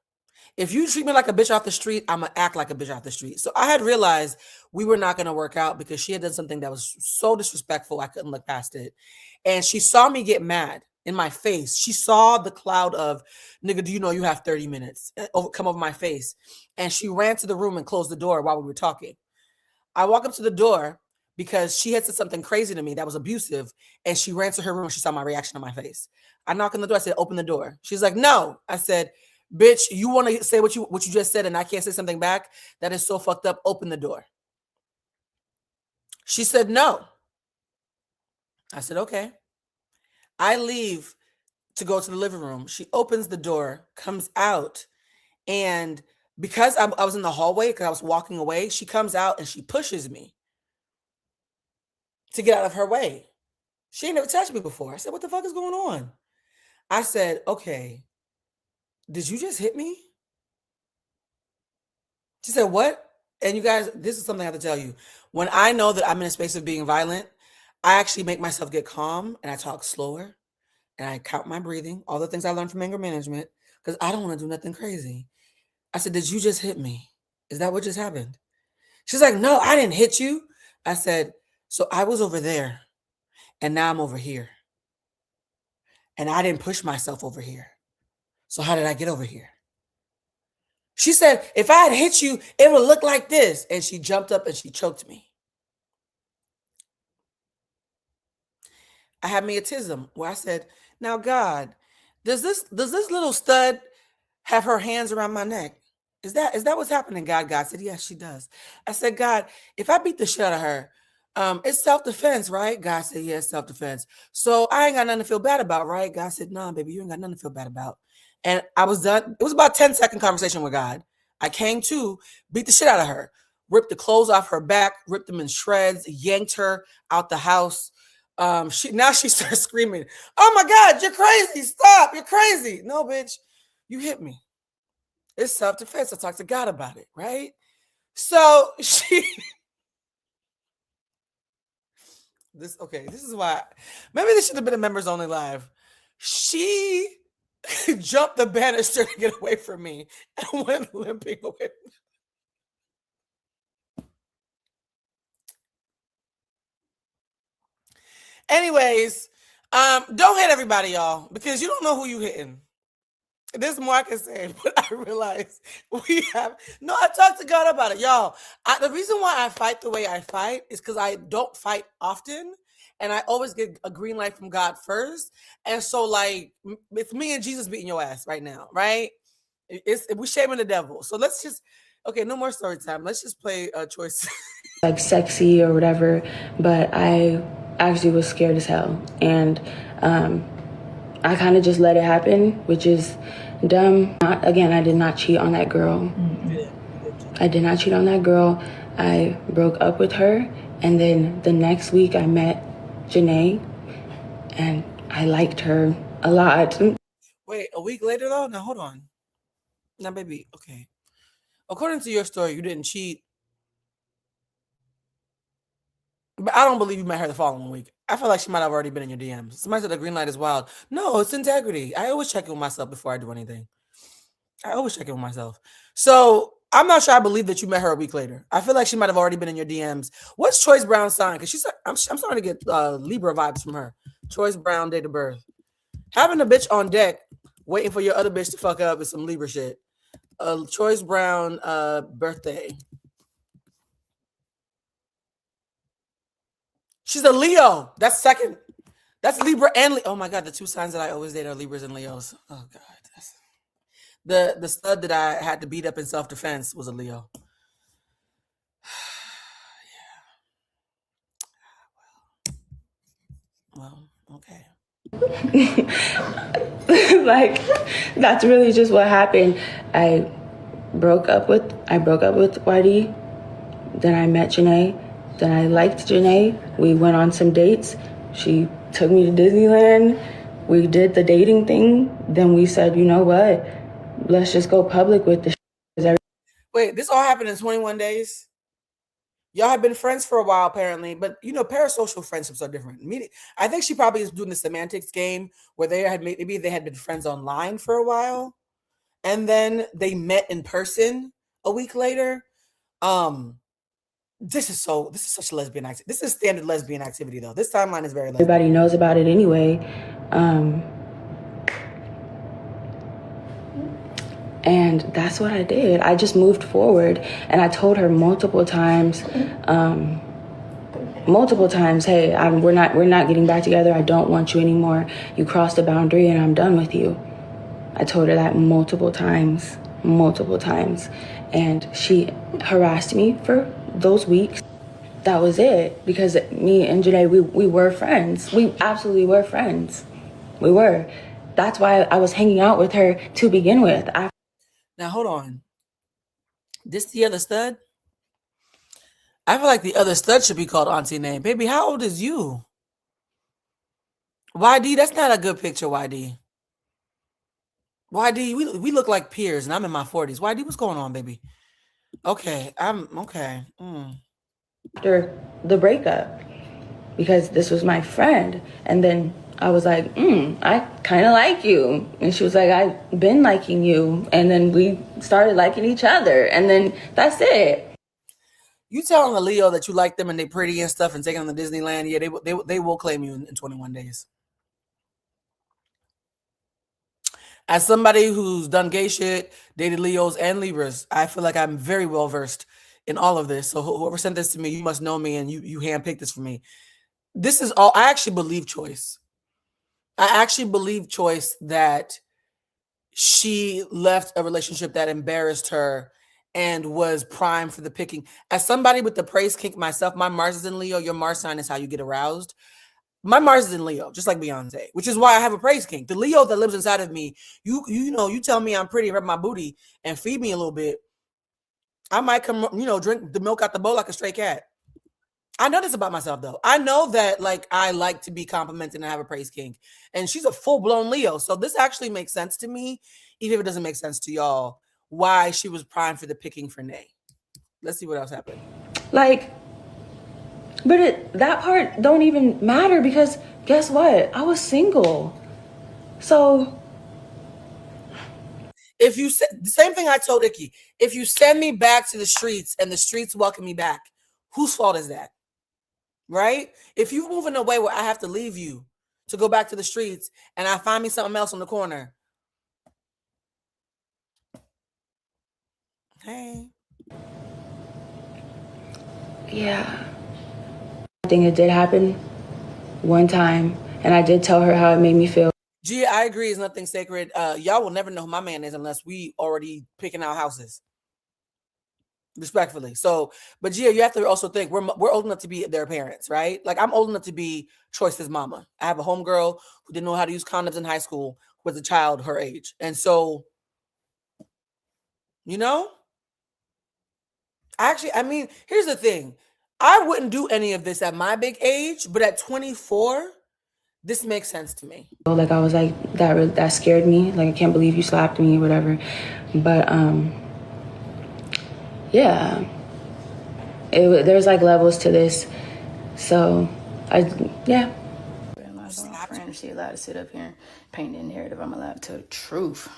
If you treat me like a bitch off the street, I'm going to act like a bitch off the street. So I had realized we were not going to work out because she had done something that was so disrespectful, I couldn't look past it. And she saw me get mad in my face. She saw the cloud of, nigga, do you know you have 30 minutes come over my face? And she ran to the room and closed the door while we were talking. I walk up to the door because she had said something crazy to me that was abusive. And she ran to her room. She saw my reaction on my face. I knock on the door. I said, open the door. She's like, no. I said, bitch, you want to say what you just said and I can't say something back? That is so fucked up. Open the door. She said no. I said, okay. I leave to go to the living room. She opens the door, comes out, and because I was in the hallway, because I was walking away, she comes out and she pushes me to get out of her way. She ain't never touched me before. I said, what the fuck is going on? I said, okay, did you just hit me? She said, what? And you guys, this is something I have to tell you. When I know that I'm in a space of being violent, I actually make myself get calm and I talk slower. and I count my breathing, all the things I learned from anger management, because I don't want to do nothing crazy. I said, did you just hit me? Is that what just happened? She's like, no, I didn't hit you. I said, so I was over there and now I'm over here. And I didn't push myself over here. So how did I get over here? She said, if I had hit you, it would look like this. And she jumped up and she choked me. I had me a tism where I said, now God, does this little stud have her hands around my neck? Is that what's happening, God? God said, yes, she does. I said, God, if I beat the shit out of her, it's self-defense, right? God said, yes, self-defense. So I ain't got nothing to feel bad about, right? God said, no, baby, you ain't got nothing to feel bad about. And I was done. It was about a 10-second conversation with God. I came to, beat the shit out of her, ripped the clothes off her back, ripped them in shreds, yanked her out the house. She starts screaming, oh my God, you're crazy. Stop. You're crazy. No, bitch, you hit me. It's self-defense. I talked to God about it, right? So this is why, maybe this should have been a members only live. She jumped the banister to get away from me and went limping away. Anyways, don't hit everybody, y'all, because you don't know who you hitting. There's more I can say, but I realize I talked to God about it, y'all. The reason why I fight the way I fight is because I don't fight often, and I always get a green light from God first. And so, like, it's me and Jesus beating your ass right now, right? We shaming the devil. So let's just, okay, no more story time. Let's just play a choice. Like sexy or whatever, but I actually was scared as hell. And I kind of just let it happen, which is dumb. Again, I did not cheat on that girl. I did not cheat on that girl. I broke up with her, and then the next week I met Janae, and I liked her a lot. Wait, a week later though? Now hold on. Now, baby, okay. According to your story, you didn't cheat. But I don't believe you met her the following week. I feel like she might have already been in your DMs. Somebody said the green light is wild. No, it's integrity. I always check in with myself before I do anything. I always check in with myself. So I'm not sure I believe that you met her a week later. I feel like she might have already been in your DMs. What's Choice Brown's sign? Because she's like, I'm starting to get Libra vibes from her. Choice Brown, date of birth. Having a bitch on deck, waiting for your other bitch to fuck up with some Libra shit. Choice Brown birthday. She's a Leo. That's second. That's Libra and Leo. Oh my God, the two signs that I always date are Libras and Leos. Oh God. The stud that I had to beat up in self-defense was a Leo. Yeah. Well, okay. Like, that's really just what happened. I broke up with YD. Then I met Janae. Then I liked Janae. We went on some dates. She took me to Disneyland. We did the dating thing. Then we said, you know what? Let's just go public with this. Wait, this all happened in 21 days? Y'all have been friends for a while, apparently, but parasocial friendships are different. I think she probably is doing the semantics game where maybe they had been friends online for a while, and then they met in person a week later. This is such a lesbian activity. This is standard lesbian activity, though. This timeline is very lesbian. Everybody knows about it anyway. And that's what I did. I just moved forward, and I told her multiple times, hey, we're not getting back together. I don't want you anymore. You crossed a boundary, and I'm done with you. I told her that multiple times, and she harassed me for those weeks. That was it, because me and Janae, we were friends. We absolutely were friends. We were. That's why I was hanging out with her to begin with. Now, hold on. This the other stud? I feel like the other stud should be called Auntie Name. Baby, how old is you? YD, that's not a good picture, YD. YD, we look like peers, and I'm in my 40s. YD, what's going on, baby? Okay, I'm okay. After the breakup, because this was my friend, and then I was like, I kind of like you. And she was like, I've been liking you. And then we started liking each other. And then that's it. You telling a Leo that you like them and they pretty and stuff and taking them to Disneyland, yeah, they will claim you in 21 days. As somebody who's done gay shit, dated Leos and Libras, I feel like I'm very well versed in all of this. So whoever sent this to me, you must know me and you handpicked this for me. This is all I actually believe choice. I actually believe choice that she left a relationship that embarrassed her and was primed for the picking. As somebody with the praise kink myself, my Mars is in Leo. Your Mars sign is how you get aroused. My Mars is in Leo, just like Beyonce, which is why I have a praise kink. The Leo that lives inside of me, you tell me I'm pretty, rub my booty, and feed me a little bit. I might come, drink the milk out the bowl like a stray cat. I know this about myself though. I know that like I like to be complimented and have a praise kink. And she's a full-blown Leo. So this actually makes sense to me, even if it doesn't make sense to y'all, why she was primed for the picking for Nay. Let's see what else happened. Like, but that part don't even matter because guess what? I was single. So if you said the same thing I told Icky, if you send me back to the streets and the streets welcome me back, whose fault is that? Right? If you move in a way where I have to leave you to go back to the streets and I find me something else on the corner. Hey. yeah. I think it did happen one time and I did tell her how it made me feel. Gee, I agree. It's nothing sacred. Y'all will never know who my man is unless we already picking out houses. Respectfully. So, but Gia, you have to also think we're old enough to be their parents, right? Like I'm old enough to be Choice's mama. I have a homegirl who didn't know how to use condoms in high school, who was a child her age. And so, I mean, here's the thing. I wouldn't do any of this at my big age, but at 24, this makes sense to me. Like I was like, that scared me. Like, I can't believe you slapped me or whatever. But yeah, there's like levels to this. So yeah. My friend, she allowed to sit up here and paint the narrative. I'm allowed to tell the truth.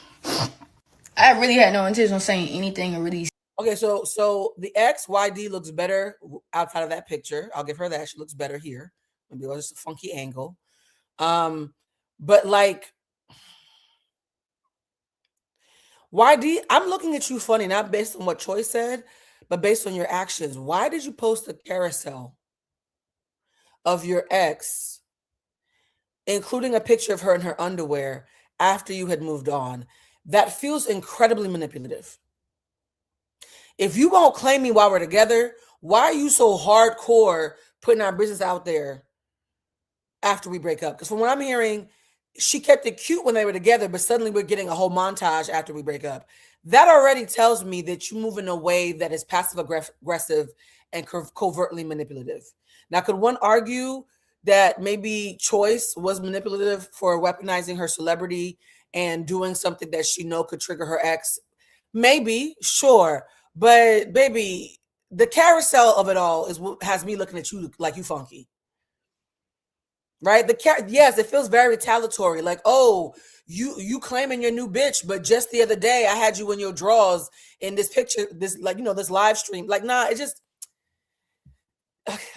I really had no intention of saying anything or really. Okay, so the XYD looks better outside of that picture. I'll give her that. She looks better here. Maybe it was just a funky angle. But like YD, I'm looking at you funny, not based on what Choice said, but based on your actions. Why did you post a carousel of your ex, including a picture of her in her underwear after you had moved on? That feels incredibly manipulative. If you won't claim me while we're together, why are you so hardcore putting our business out there after we break up? Because from what I'm hearing, she kept it cute when they were together, but suddenly we're getting a whole montage after we break up. That already tells me that you move in a way that is passive aggressive and covertly manipulative. Now, could one argue that maybe Choice was manipulative for weaponizing her celebrity and doing something that she know could trigger her ex? Maybe, sure. But baby, the carousel of it all is what has me looking at you like you funky. Right? Yes, it feels very retaliatory. Like, oh, you claiming your new bitch, but just the other day I had you in your drawers in this picture, this this live stream. Like, nah, it just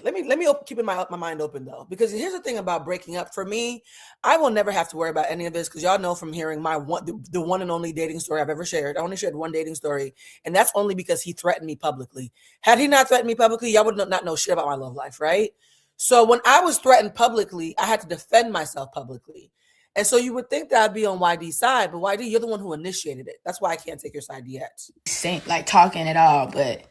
let me keep my mind open though, because here's the thing about breaking up. For me, I will never have to worry about any of this because y'all know from hearing the one and only dating story I've ever shared. I only shared one dating story, and that's only because he threatened me publicly. Had he not threatened me publicly, y'all would not know shit about my love life, right? So when I was threatened publicly, I had to defend myself publicly. And so you would think that I'd be on YD's side, but YD, you're the one who initiated it. That's why I can't take your side yet. Like talking at all, but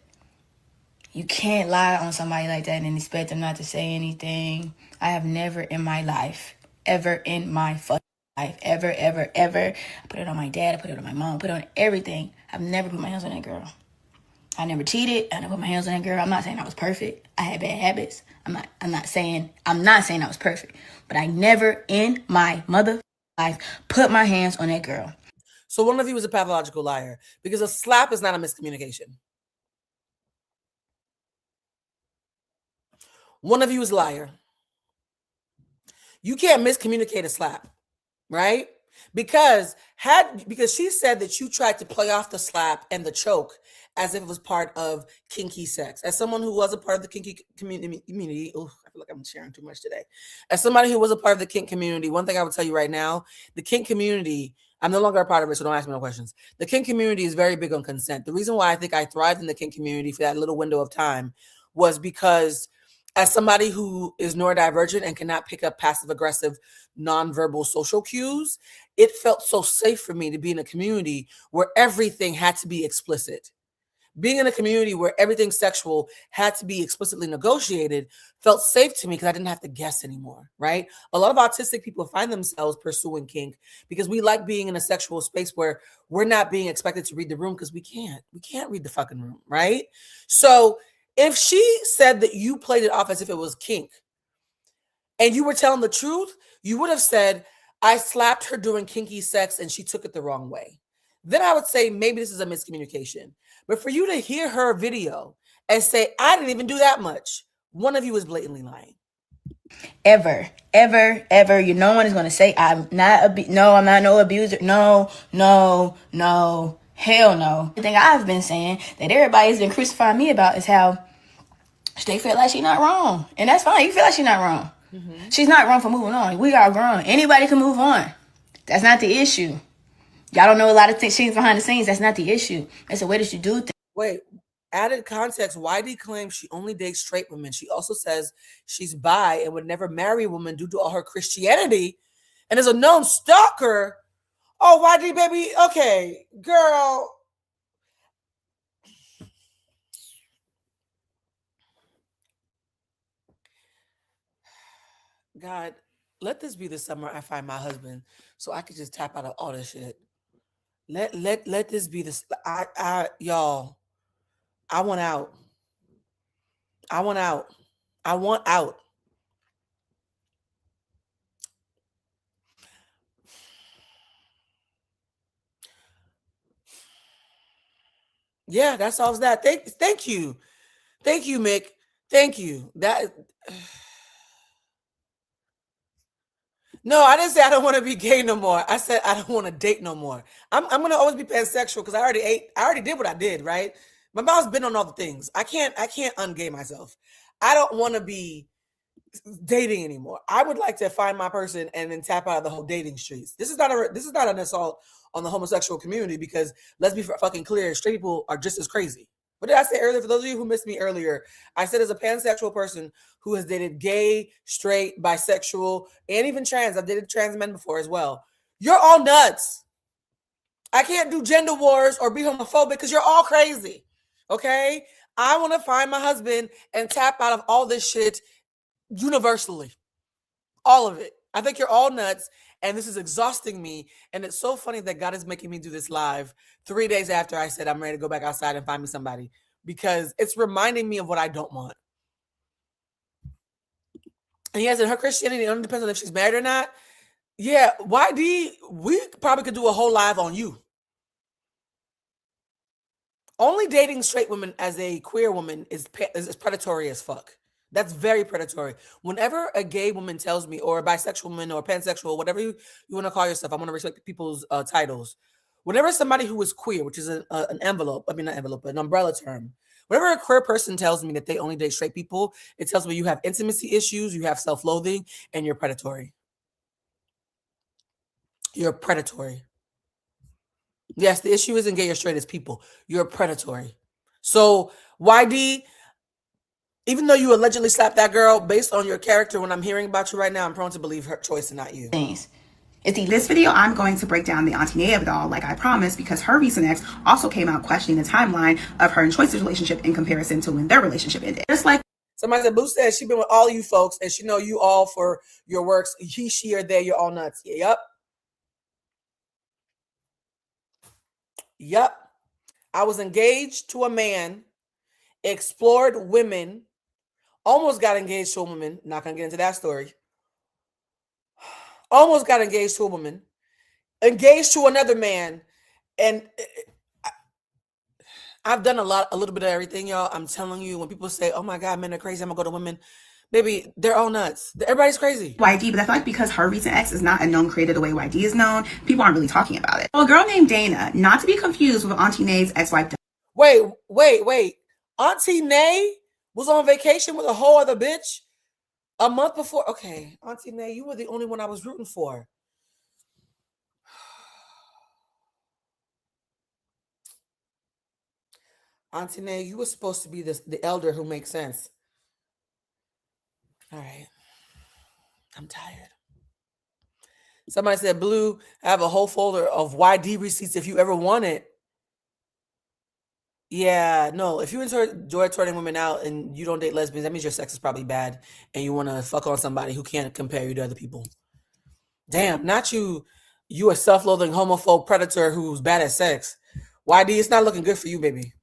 you can't lie on somebody like that and expect them not to say anything. I have never in my life, ever in my fucking life, ever, I put it on my dad, I put it on my mom, I put it on everything. I've never put my hands on that girl. I never cheated. I never put my hands on that girl. I'm not saying I was perfect. I had bad habits. I'm not saying I was perfect. But I never in my mother life put my hands on that girl. So one of you is a pathological liar because a slap is not a miscommunication. One of you is a liar. You can't miscommunicate a slap, right? Because she said that you tried to play off the slap and the choke as if it was part of kinky sex. As someone who was a part of the kinky community, oh, I feel like I'm sharing too much today. As somebody who was a part of the kink community, one thing I would tell you right now, the kink community, I'm no longer a part of it, so don't ask me no questions. The kink community is very big on consent. The reason why I think I thrived in the kink community for that little window of time was because as somebody who is neurodivergent and cannot pick up passive aggressive nonverbal social cues, it felt so safe for me to be in a community where everything had to be explicit. Being in a community where everything sexual had to be explicitly negotiated felt safe to me because I didn't have to guess anymore, right? A lot of autistic people find themselves pursuing kink because we like being in a sexual space where we're not being expected to read the room because we can't. We can't read the fucking room, right? So if she said that you played it off as if it was kink and you were telling the truth, you would have said, I slapped her during kinky sex and she took it the wrong way. Then I would say maybe this is a miscommunication. But for you to hear her video and say, I didn't even do that much, one of you is blatantly lying. Ever. No one is going to say, I'm not no abuser. No. Hell no. The thing I've been saying that everybody's been crucifying me about is how they feel like she's not wrong. And that's fine. You feel like she's not wrong. Mm-hmm. She's not wrong for moving on. We are grown. Anybody can move on. That's not the issue. Y'all don't know a lot of things behind the scenes. That's not the issue. It's the way that you do things. Wait, added context, YD claims she only dates straight women. She also says she's bi and would never marry a woman due to all her Christianity and is a known stalker. Oh, YD, baby. Okay, girl. God, let this be the summer I find my husband so I could just tap out of all this shit. Let this be this. Y'all, I want out. I want out. I want out. Yeah, that solves that. Thank you. Thank you, Mick. Thank you. That No, I didn't say I don't want to be gay no more. I said I don't want to date no more. I'm gonna always be pansexual because I already did what I did, right? My mouth's been on all the things. I can't ungay myself. I don't want to be dating anymore. I would like to find my person and then tap out of the whole dating streets. This is not an assault on the homosexual community because let's be fucking clear, straight people are just as crazy. What did I say earlier? For those of you who missed me earlier, I said as a pansexual person who has dated gay, straight, bisexual, and even trans, I've dated trans men before as well. You're all nuts. I can't do gender wars or be homophobic because you're all crazy. Okay? I want to find my husband and tap out of all this shit universally. All of it. I think you're all nuts. And this is exhausting me. And it's so funny that God is making me do this live 3 days after I said I'm ready to go back outside and find me somebody because it's reminding me of what I don't want. And yes, in her Christianity, it only depends on if she's married or not. Yeah, YD, we probably could do a whole live on you. Only dating straight women as a queer woman is predatory as fuck. That's very predatory. Whenever a gay woman tells me, or a bisexual woman, or pansexual, whatever you want to call yourself, I want to respect people's titles. Whenever somebody who is queer, which is an envelope, I mean not envelope, but an umbrella term. Whenever a queer person tells me that they only date straight people, it tells me you have intimacy issues, you have self-loathing, and you're predatory. You're predatory. Yes, the issue isn't gay or straight, it's people. You're predatory. So YD, even though you allegedly slapped that girl, based on your character, when I'm hearing about you right now, I'm prone to believe her choice and not you. In this video, I'm going to break down the Auntie Nay of it all, like I promised, because her recent ex also came out questioning the timeline of her and Choice's relationship in comparison to when their relationship ended. Just like somebody said, Boo said she been with all you folks and she know you all for your works. He, she, or they, you're all nuts. Yep. Yep. I was engaged to a man, explored women, almost got engaged to a woman. Not going to get into that story. Almost got engaged to a woman, engaged to another man. And I've done a little bit of everything, y'all. I'm telling you, when people say, oh my God, men are crazy, I'm going to go to women. Baby, they're all nuts. Everybody's crazy. YD, but I feel like because her recent ex is not a known creator the way YD is known, people aren't really talking about it. So a girl named Dana, not to be confused with Auntie Nay's ex-wife. Wait. Auntie Nay was on vacation with a whole other bitch a month before. Okay, Auntie Nay, you were the only one I was rooting for. Auntie Nay, you were supposed to be the elder who makes sense. All right. I'm tired. Somebody said, Blue, I have a whole folder of YD receipts if you ever want it. Yeah, no. If you enjoy turning women out and you don't date lesbians, that means your sex is probably bad and you want to fuck on somebody who can't compare you to other people. Damn, not you. You a self-loathing homophobe predator who's bad at sex. YD, it's not looking good for you, baby.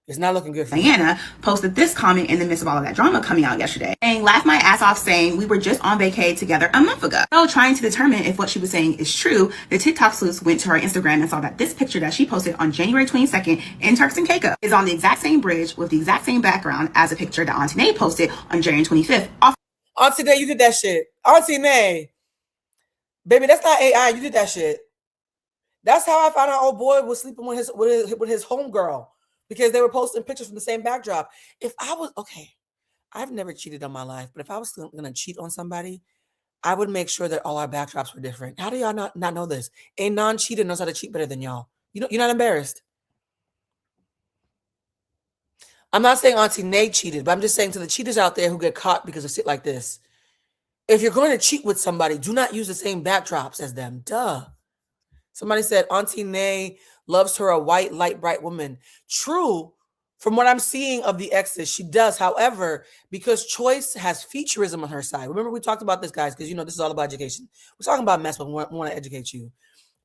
It's not looking good for you. Diana posted this comment in the midst of all of that drama coming out yesterday, saying, laughed my ass off saying we were just on vacay together a month ago. So trying to determine if what she was saying is true, the TikTok sleuths went to her Instagram and saw that this picture that she posted on January 22nd in Turks and Caicos is on the exact same bridge with the exact same background as a picture that Auntie Nay posted on January 25th. Auntie Nay, you did that shit. Auntie Nay. Baby, that's not AI. You did that shit. That's how I found out old boy was sleeping with his homegirl. Because they were posting pictures from the same backdrop. If I was, okay, I've never cheated on my life, but if I was going to cheat on somebody, I would make sure that all our backdrops were different. How do y'all not know this? A non-cheater knows how to cheat better than y'all. You're not embarrassed. I'm not saying Auntie Nay cheated, but I'm just saying to the cheaters out there who get caught because of shit like this, if you're going to cheat with somebody, do not use the same backdrops as them. Duh. Somebody said Auntie Nay loves her a white, light, bright woman. True, from what I'm seeing of the exes, she does. However, because Choice has featureism on her side. Remember, we talked about this, guys, because this is all about education. We're talking about mess, but we want to educate you.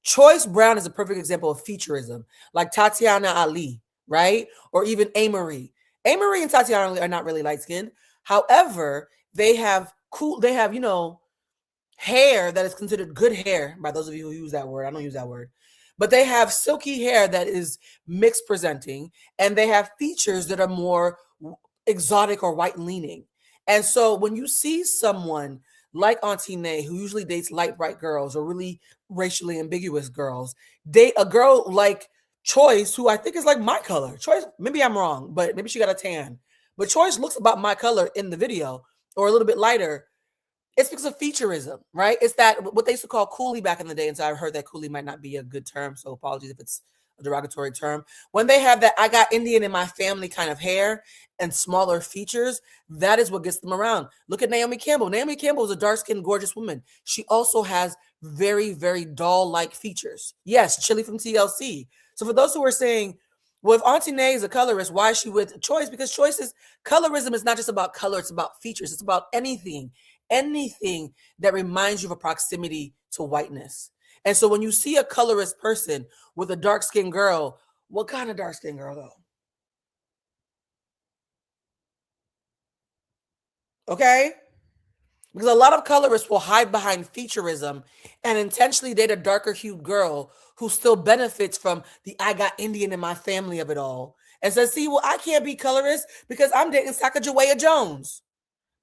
Choice Brown is a perfect example of featureism, like Tatiana Ali, right? Or even Amory. Amory and Tatiana Ali are not really light-skinned. However, they have hair that is considered good hair by those of you who use that word. I don't use that word. But they have silky hair that is mixed presenting, and they have features that are more exotic or white leaning. And so when you see someone like Auntie Nay, who usually dates light, bright girls or really racially ambiguous girls, date a girl like Choice, who I think is like my color. Choice, maybe I'm wrong, but maybe she got a tan. But Choice looks about my color in the video or a little bit lighter. It's because of featureism, right? It's that what they used to call coolie back in the day. And so I've heard that coolie might not be a good term. So apologies if it's a derogatory term. When they have that I got Indian in my family kind of hair and smaller features, that is what gets them around. Look at Naomi Campbell. Naomi Campbell is a dark-skinned, gorgeous woman. She also has very, very doll-like features. Yes, Chili from TLC. So for those who are saying, well, if Auntie Nay is a colorist, why is she with Choice? Because colorism is not just about color. It's about features. It's about anything that reminds you of a proximity to whiteness. And so when you see a colorist person with a dark-skinned girl, what kind of dark-skinned girl though? Okay? Because a lot of colorists will hide behind featureism and intentionally date a darker hued girl who still benefits from the I got Indian in my family of it all. And says, see, well, I can't be colorist because I'm dating Sacagawea Jones.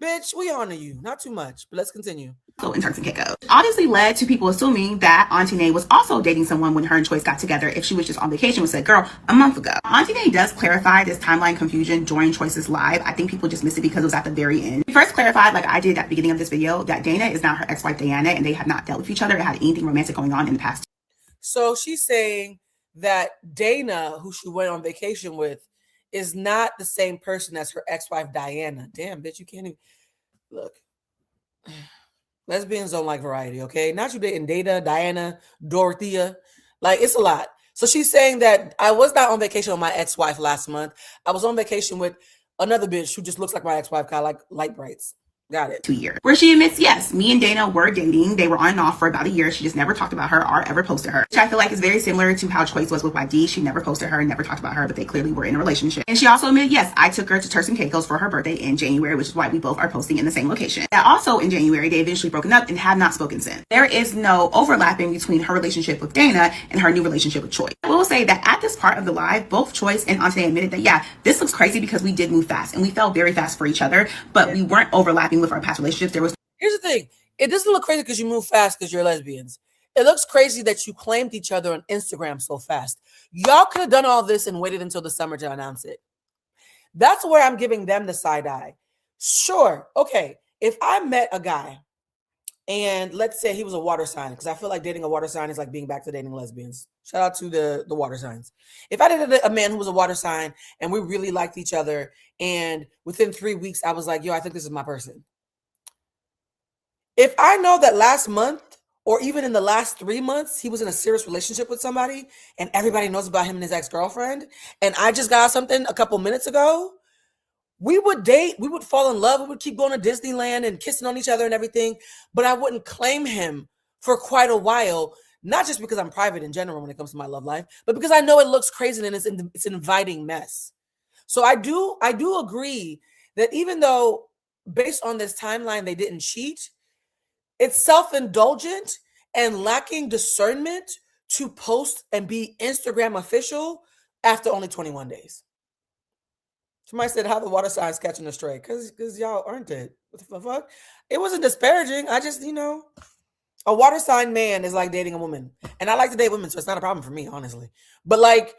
Bitch, we honor you. Not too much, but let's continue. In Turks and Caicos, obviously led to people assuming that Auntie Nay was also dating someone when her and Choice got together if she was just on vacation with said girl a month ago. Auntie Nay does clarify this timeline confusion during Choice's live. I think people just missed it because it was at the very end. She first clarified, like I did at the beginning of this video, that Dana is not her ex-wife Diana and they have not dealt with each other or had anything romantic going on in the past. So she's saying that Dana, who she went on vacation with, is not the same person as her ex-wife Diana. Damn, bitch, you can't even look. Lesbians don't like variety, okay? Not you dating Dana, Diana, Dorothea. Like, it's a lot. So she's saying that I was not on vacation with my ex-wife last month. I was on vacation with another bitch who just looks like my ex-wife, kind of like light brights. Got it. 2 years. Where she admits, yes, me and Dana were dating. They were on and off for about a year. She just never talked about her or ever posted her. Which I feel like is very similar to how Choice was with YD. She never posted her and never talked about her, but they clearly were in a relationship. And she also admitted, yes, I took her to Turks and Caicos for her birthday in January, which is why we both are posting in the same location. That also in January, they eventually broken up and have not spoken since. There is no overlapping between her relationship with Dana and her new relationship with Choice. I will say that at this part of the live, both Choice and Auntie Nay admitted that, yeah, this looks crazy because we did move fast and we fell very fast for each other, but we weren't overlapping recapping with our past relationships, there was. Here's the thing. It doesn't look crazy because you move fast because you're lesbians. It looks crazy that you claimed each other on Instagram so fast. Y'all could have done all this and waited until the summer to announce it. That's where I'm giving them the side eye. Sure. Okay. If I met a guy and let's say he was a water sign, because I feel like dating a water sign is like being back to dating lesbians. Shout out to the water signs. If I dated a man who was a water sign and we really liked each other, and within 3 weeks I was like, yo, I think this is my person. If I know that last month or even in the last 3 months, he was in a serious relationship with somebody and everybody knows about him and his ex-girlfriend, and I just got something a couple minutes ago, we would date, we would fall in love, we would keep going to Disneyland and kissing on each other and everything, but I wouldn't claim him for quite a while, not just because I'm private in general when it comes to my love life, but because I know it looks crazy and it's an inviting mess. So I do agree that even though based on this timeline they didn't cheat, it's self-indulgent and lacking discernment to post and be Instagram official after only 21 days. Somebody said how the water signs catching a stray because y'all aren't it. What the fuck? It wasn't disparaging. I just, a water sign man is like dating a woman. And I like to date women, so it's not a problem for me, honestly. But like,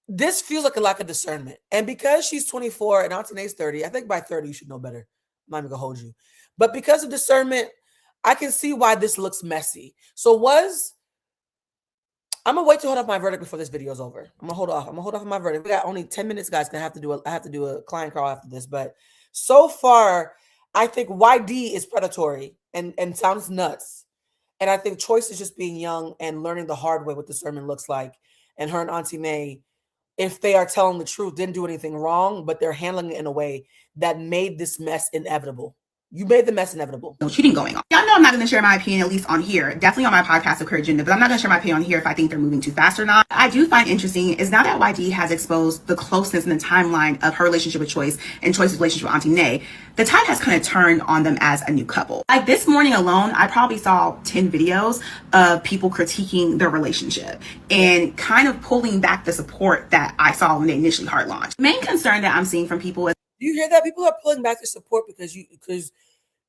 this feels like a lack of discernment. And because she's 24 and Antoinette's 30, I think by 30 you should know better. I'm not even gonna hold you. But because of discernment, I can see why this looks messy. So I'm gonna wait to hold off my verdict before this video is over. I'm gonna hold off on my verdict. We got only 10 minutes, guys. I have to do a client call after this. But so far, I think YD is predatory and sounds nuts. And I think Choice is just being young and learning the hard way what discernment looks like. And her and Auntie May, if they are telling the truth, didn't do anything wrong, but they're handling it in a way that made this mess inevitable. You made the mess inevitable. No cheating going on. Y'all know I'm not going to share my opinion, at least on here. Definitely on my podcast of Courage Agenda, but I'm not going to share my opinion on here if I think they're moving too fast or not. I do find interesting is now that YD has exposed the closeness and the timeline of her relationship with Choice and Choice's relationship with Auntie Nay, the tide has kind of turned on them as a new couple. Like this morning alone, I probably saw 10 videos of people critiquing their relationship and kind of pulling back the support that I saw when they initially hard launched. Main concern that I'm seeing from people is, do you hear that? People are pulling back their support because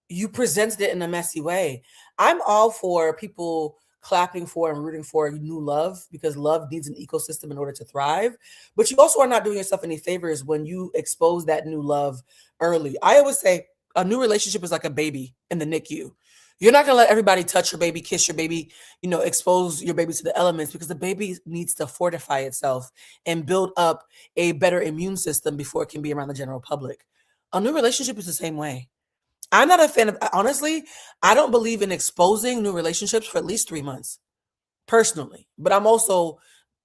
you presented it in a messy way. I'm all for people clapping for and rooting for new love because love needs an ecosystem in order to thrive. But you also are not doing yourself any favors when you expose that new love early. I always say a new relationship is like a baby in the NICU. You're not going to let everybody touch your baby, kiss your baby, expose your baby to the elements because the baby needs to fortify itself and build up a better immune system before it can be around the general public. A new relationship is the same way. I'm not a fan of, honestly, I don't believe in exposing new relationships for at least 3 months, personally. But I'm also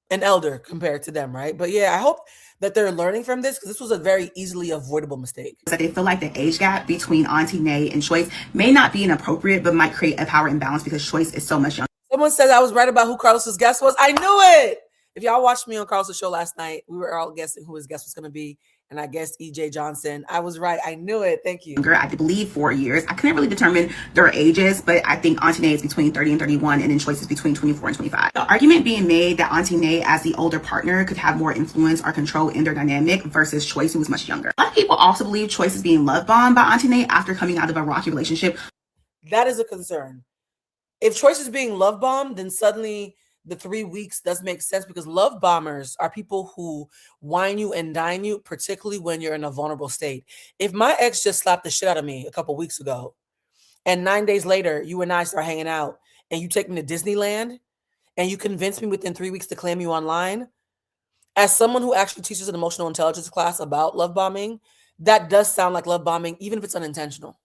an elder compared to them, right? But yeah, I hope that they're learning from this because this was a very easily avoidable mistake. that they feel like the age gap between Auntie Nay and Choice may not be inappropriate, but might create a power imbalance because Choice is so much younger. Someone said I was right about who Carlos's guest was. I knew it. If y'all watched me on Carlos's show last night, we were all guessing who his guest was going to be. And I guessed EJ Johnson. I was right. I knew it. Thank you. I believe 4 years. I couldn't really determine their ages, but I think Auntie Nay is between 30 and 31, and then Choice is between 24 and 25. The argument being made that Auntie Nay, as the older partner, could have more influence or control in their dynamic versus Choice, who was much younger. A lot of people also believe Choice is being love bombed by Auntie Nay after coming out of a rocky relationship. That is a concern. If Choice is being love bombed, then suddenly the 3 weeks does make sense because love bombers are people who wine you and dine you, particularly when you're in a vulnerable state. If my ex just slapped the shit out of me a couple weeks ago and 9 days later, you and I start hanging out and you take me to Disneyland and you convince me within 3 weeks to claim you online, as someone who actually teaches an emotional intelligence class about love bombing, that does sound like love bombing, even if it's unintentional.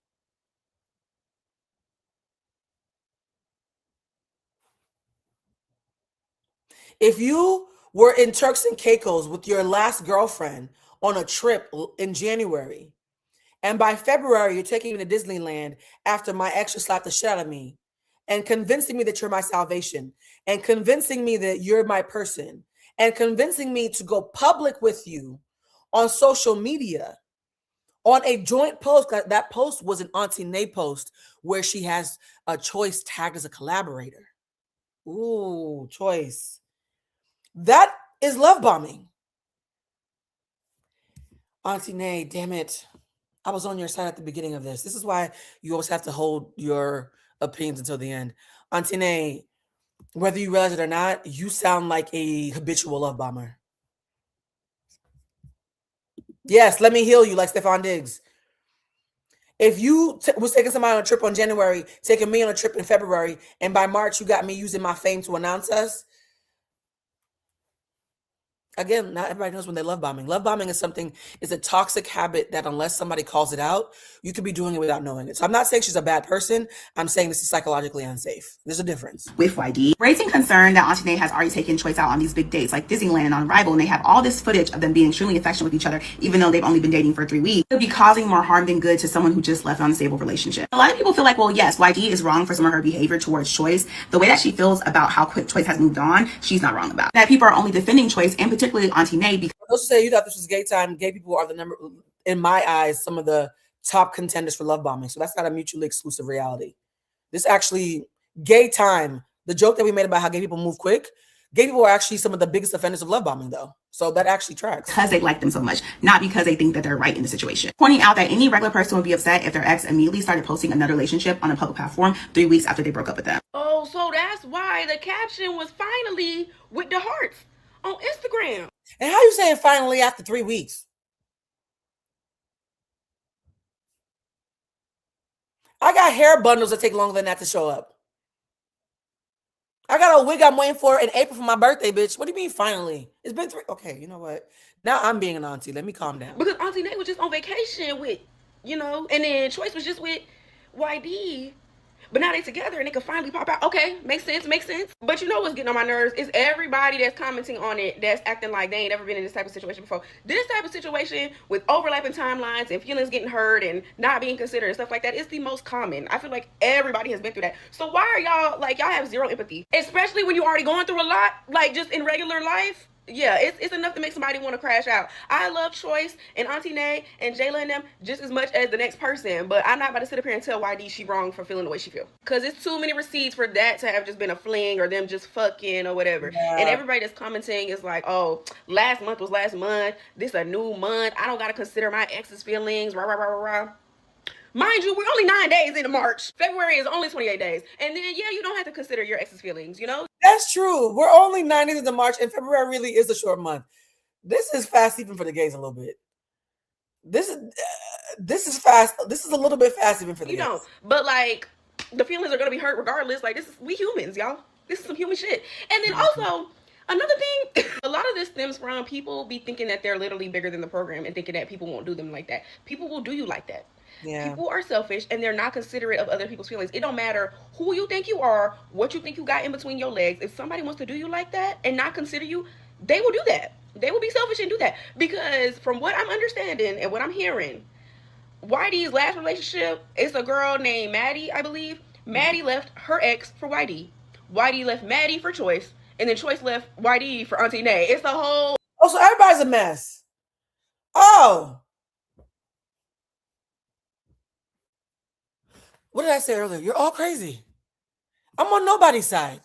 If you were in Turks and Caicos with your last girlfriend on a trip in January, and by February you're taking me to Disneyland after my ex just slapped the shit out of me, and convincing me that you're my salvation, and convincing me that you're my person, and convincing me to go public with you on social media, on a joint post, that post was an Auntie Nay post where she has a Choice tagged as a collaborator. Ooh, Choice. That is love bombing. Auntie Nay, damn it. I was on your side at the beginning of this. This is why you always have to hold your opinions until the end. Antine, whether you realize it or not, you sound like a habitual love bomber. Yes, let me heal you like Stefan Diggs. If you was taking somebody on a trip on January, taking me on a trip in February, and by March you got me using my fame to announce us, again, not everybody knows when they love bombing. Love bombing is something, is a toxic habit that unless somebody calls it out, you could be doing it without knowing it. So I'm not saying she's a bad person. I'm saying this is psychologically unsafe. There's a difference. With YD, raising concern that Auntie Nay has already taken Choice out on these big dates like Disneyland and on Arrival, and they have all this footage of them being extremely affectionate with each other, even though they've only been dating for 3 weeks, could be causing more harm than good to someone who just left an unstable relationship. A lot of people feel like, well, yes, YD is wrong for some of her behavior towards Choice. The way that she feels about how quick Choice has moved on, she's not wrong about. That people are only defending Choice, and particularly Auntie Nay, because those who say you thought this was gay time, gay people are the number, in my eyes, some of the top contenders for love bombing. So that's not a mutually exclusive reality. This actually, gay time, the joke that we made about how gay people move quick, gay people are actually some of the biggest offenders of love bombing, though. So that actually tracks. Because they like them so much, not because they think that they're right in the situation. Pointing out that any regular person would be upset if their ex immediately started posting another relationship on a public platform 3 weeks after they broke up with them. Oh, so that's why the caption was finally with the hearts on Instagram. And how you saying finally after 3 weeks? I got hair bundles that take longer than that to show up. I got a wig I'm waiting for in April for my birthday, bitch. What do you mean finally? It's been 3. Okay, you know what? Now I'm being an auntie. Let me calm down. Because Auntie Nay was just on vacation with, and then Choice was just with YD. But now they together and they can finally pop out. Okay, makes sense. But you know what's getting on my nerves is everybody that's commenting on it that's acting like they ain't ever been in this type of situation before. This type of situation with overlapping timelines and feelings getting hurt and not being considered and stuff like that is the most common. I feel like everybody has been through that. So why are y'all y'all have zero empathy? Especially when you're already going through a lot, like just in regular life. Yeah, it's enough to make somebody want to crash out. I love Choice and Auntie Nay and Jayla and them just as much as the next person, but I'm not about to sit up here and tell YD she wrong for feeling the way she feel. Because it's too many receipts for that to have just been a fling or them just fucking or whatever. Yeah. And everybody that's commenting is like, oh, last month was last month. This a new month. I don't got to consider my ex's feelings. Rah, rah, rah, rah, rah. Mind you, we're only 9 days into March. February is only 28 days. And then, yeah, you don't have to consider your ex's feelings, That's true. We're only 9 days into March, and February really is a short month. This is fast even for the gays a little bit. This is fast. This is a little bit fast even for the gays. But, the feelings are going to be hurt regardless. We humans, y'all. This is some human shit. And then also, another thing, a lot of this stems from people be thinking that they're literally bigger than the program and thinking that people won't do them like that. People will do you like that. Yeah. People are selfish and they're not considerate of other people's feelings. It don't matter who you think you are, what you think you got in between your legs. If somebody wants to do you like that and not consider you, they will do that. They will be selfish and do that. Because from what I'm understanding and what I'm hearing, YD's last relationship is a girl named Maddie, I believe. Maddie left her ex for YD. YD left Maddie for Choice. And then Choice left YD for Auntie Nay. It's the whole... Oh, so everybody's a mess. Oh. What did I say earlier? You're all crazy. I'm on nobody's side.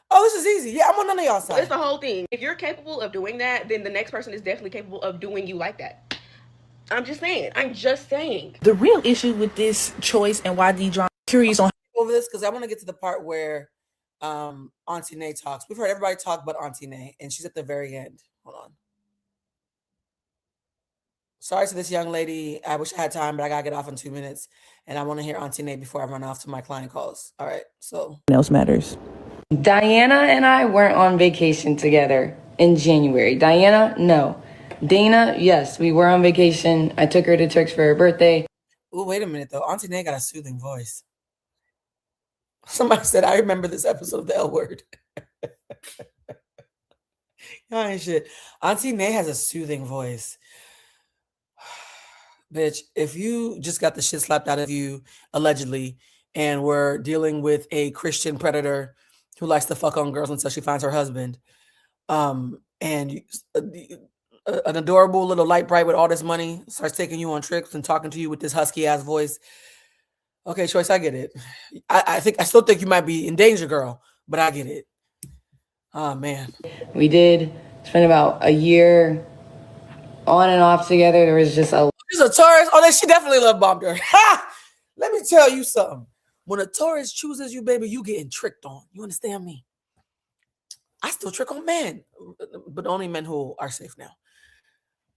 Oh, this is easy. Yeah, I'm on none of y'all's side. It's the whole thing. If you're capable of doing that, then the next person is definitely capable of doing you like that. I'm just saying. The real issue with this Choice and YD drama, curious on over this because I want to get to the part where Auntie Nay talks. We've heard everybody talk about Auntie Nay, and she's at the very end. Hold on. Sorry to this young lady. I wish I had time, but I gotta get off in 2 minutes, and I want to hear Auntie Nay before I run off to my client calls. All right, so else matters. Diana and I weren't on vacation together in January. Diana, no. Dana, yes, we were on vacation. I took her to Turks for her birthday. Oh, wait a minute though. Auntie Nay got a soothing voice. Somebody said, I remember this episode of the L Word. Y'all ain't shit. Auntie Nay has a soothing voice. Bitch, if you just got the shit slapped out of you, allegedly, and we're dealing with a Christian predator who likes to fuck on girls until she finds her husband, and an adorable little light bright with all this money starts taking you on trips and talking to you with this husky ass voice. Okay, Choice, I get it. I still think you might be in danger, girl, but I get it. Oh man. We did spend about a year on and off together. There was just a She's a Taurus. Oh, then she definitely love bombed her. Ha! Let me tell you something. When a Taurus chooses you, baby, you getting tricked on. You understand me? I still trick on men, but only men who are safe now.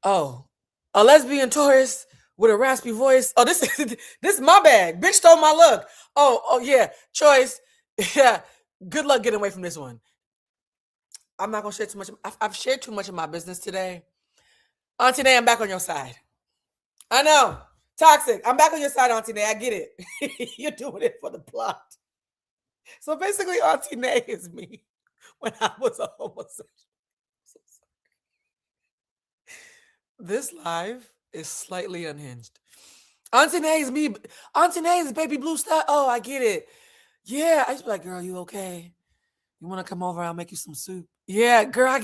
Oh, a lesbian Taurus with a raspy voice. Oh, this is this is my bag. Bitch stole my look. Oh yeah. Choice. Yeah. Good luck getting away from this one. I'm not gonna share too much. I've shared too much of my business today. Auntie Nay, I'm back on your side. I know. Toxic. I'm back on your side, Auntie Nay. I get it. You're doing it for the plot. So basically, Auntie Nay is me when I was a homosexual. This live is slightly unhinged. Auntie Nay is me. Auntie Nay is baby blue star. Oh, I get it. Yeah. I just be like, girl, you okay? You want to come over? I'll make you some soup. Yeah, girl,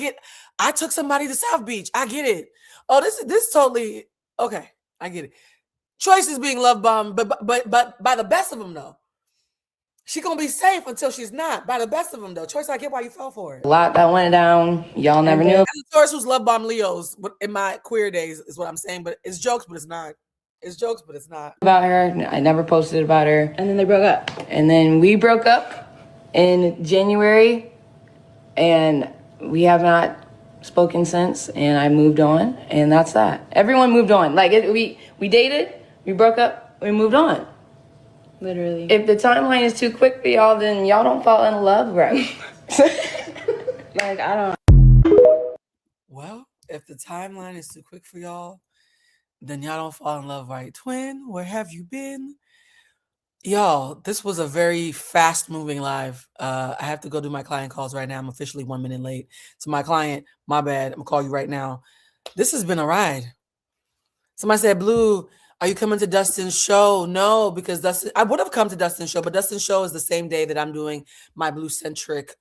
I took somebody to South Beach. I get it. Oh, this totally okay. I get it. Choice is being love bombed, but by the best of them though. She gonna be safe until she's not. By the best of them though. Choice, I get why you fell for it. A lot that went down. Y'all never knew As a Taurus who's love bomb Leos in my queer days is what I'm saying, but it's jokes, but it's not. It's jokes, but it's not. about her. I never posted about her. And then they broke up. And then we broke up in January, and we have not spoken since. And I moved on, and that's that. Everyone moved on. Like we dated, we broke up, we moved on. Literally. If the timeline is too quick for y'all, then y'all don't fall in love, right? Like, I don't. Well, if the timeline is too quick for y'all, then y'all don't fall in love, right? Twin, where have you been? Y'all, this was a very fast moving live. I have to go do my client calls right now. I'm officially 1 minute late. To my client, my bad. I'm gonna call you right now. This has been a ride. Somebody said, Blue, are you coming to Dustin's show? No, because I would have come to Dustin's show, but Dustin's show is the same day that I'm doing my Blue centric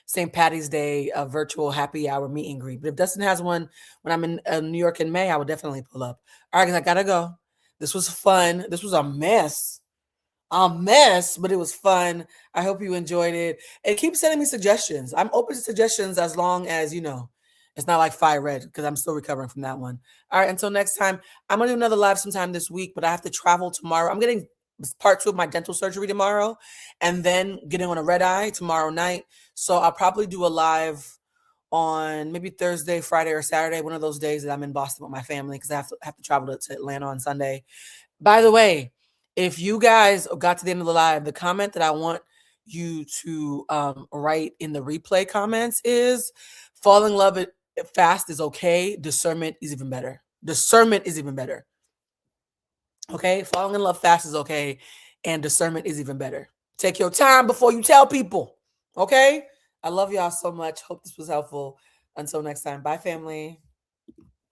St. Patty's Day virtual happy hour meet and greet. But if Dustin has one when I'm in New York in May, I will definitely pull up. All right, guys, I gotta go. This was fun. This was a mess, but it was fun. I hope you enjoyed it. And keep sending me suggestions. I'm open to suggestions as long as, it's not like Fire Red because I'm still recovering from that one. All right, until next time, I'm going to do another live sometime this week, but I have to travel tomorrow. I'm getting part 2 of my dental surgery tomorrow and then getting on a red eye tomorrow night. So I'll probably do a live on maybe Thursday, Friday, or Saturday, one of those days that I'm in Boston with my family because I have to travel to Atlanta on Sunday. By the way, if you guys got to the end of the live, the comment that I want you to write in the replay comments is falling in love fast is okay. Discernment is even better. Discernment is even better. Okay? Falling in love fast is okay. And discernment is even better. Take your time before you tell people. Okay? I love y'all so much. Hope this was helpful. Until next time. Bye, family.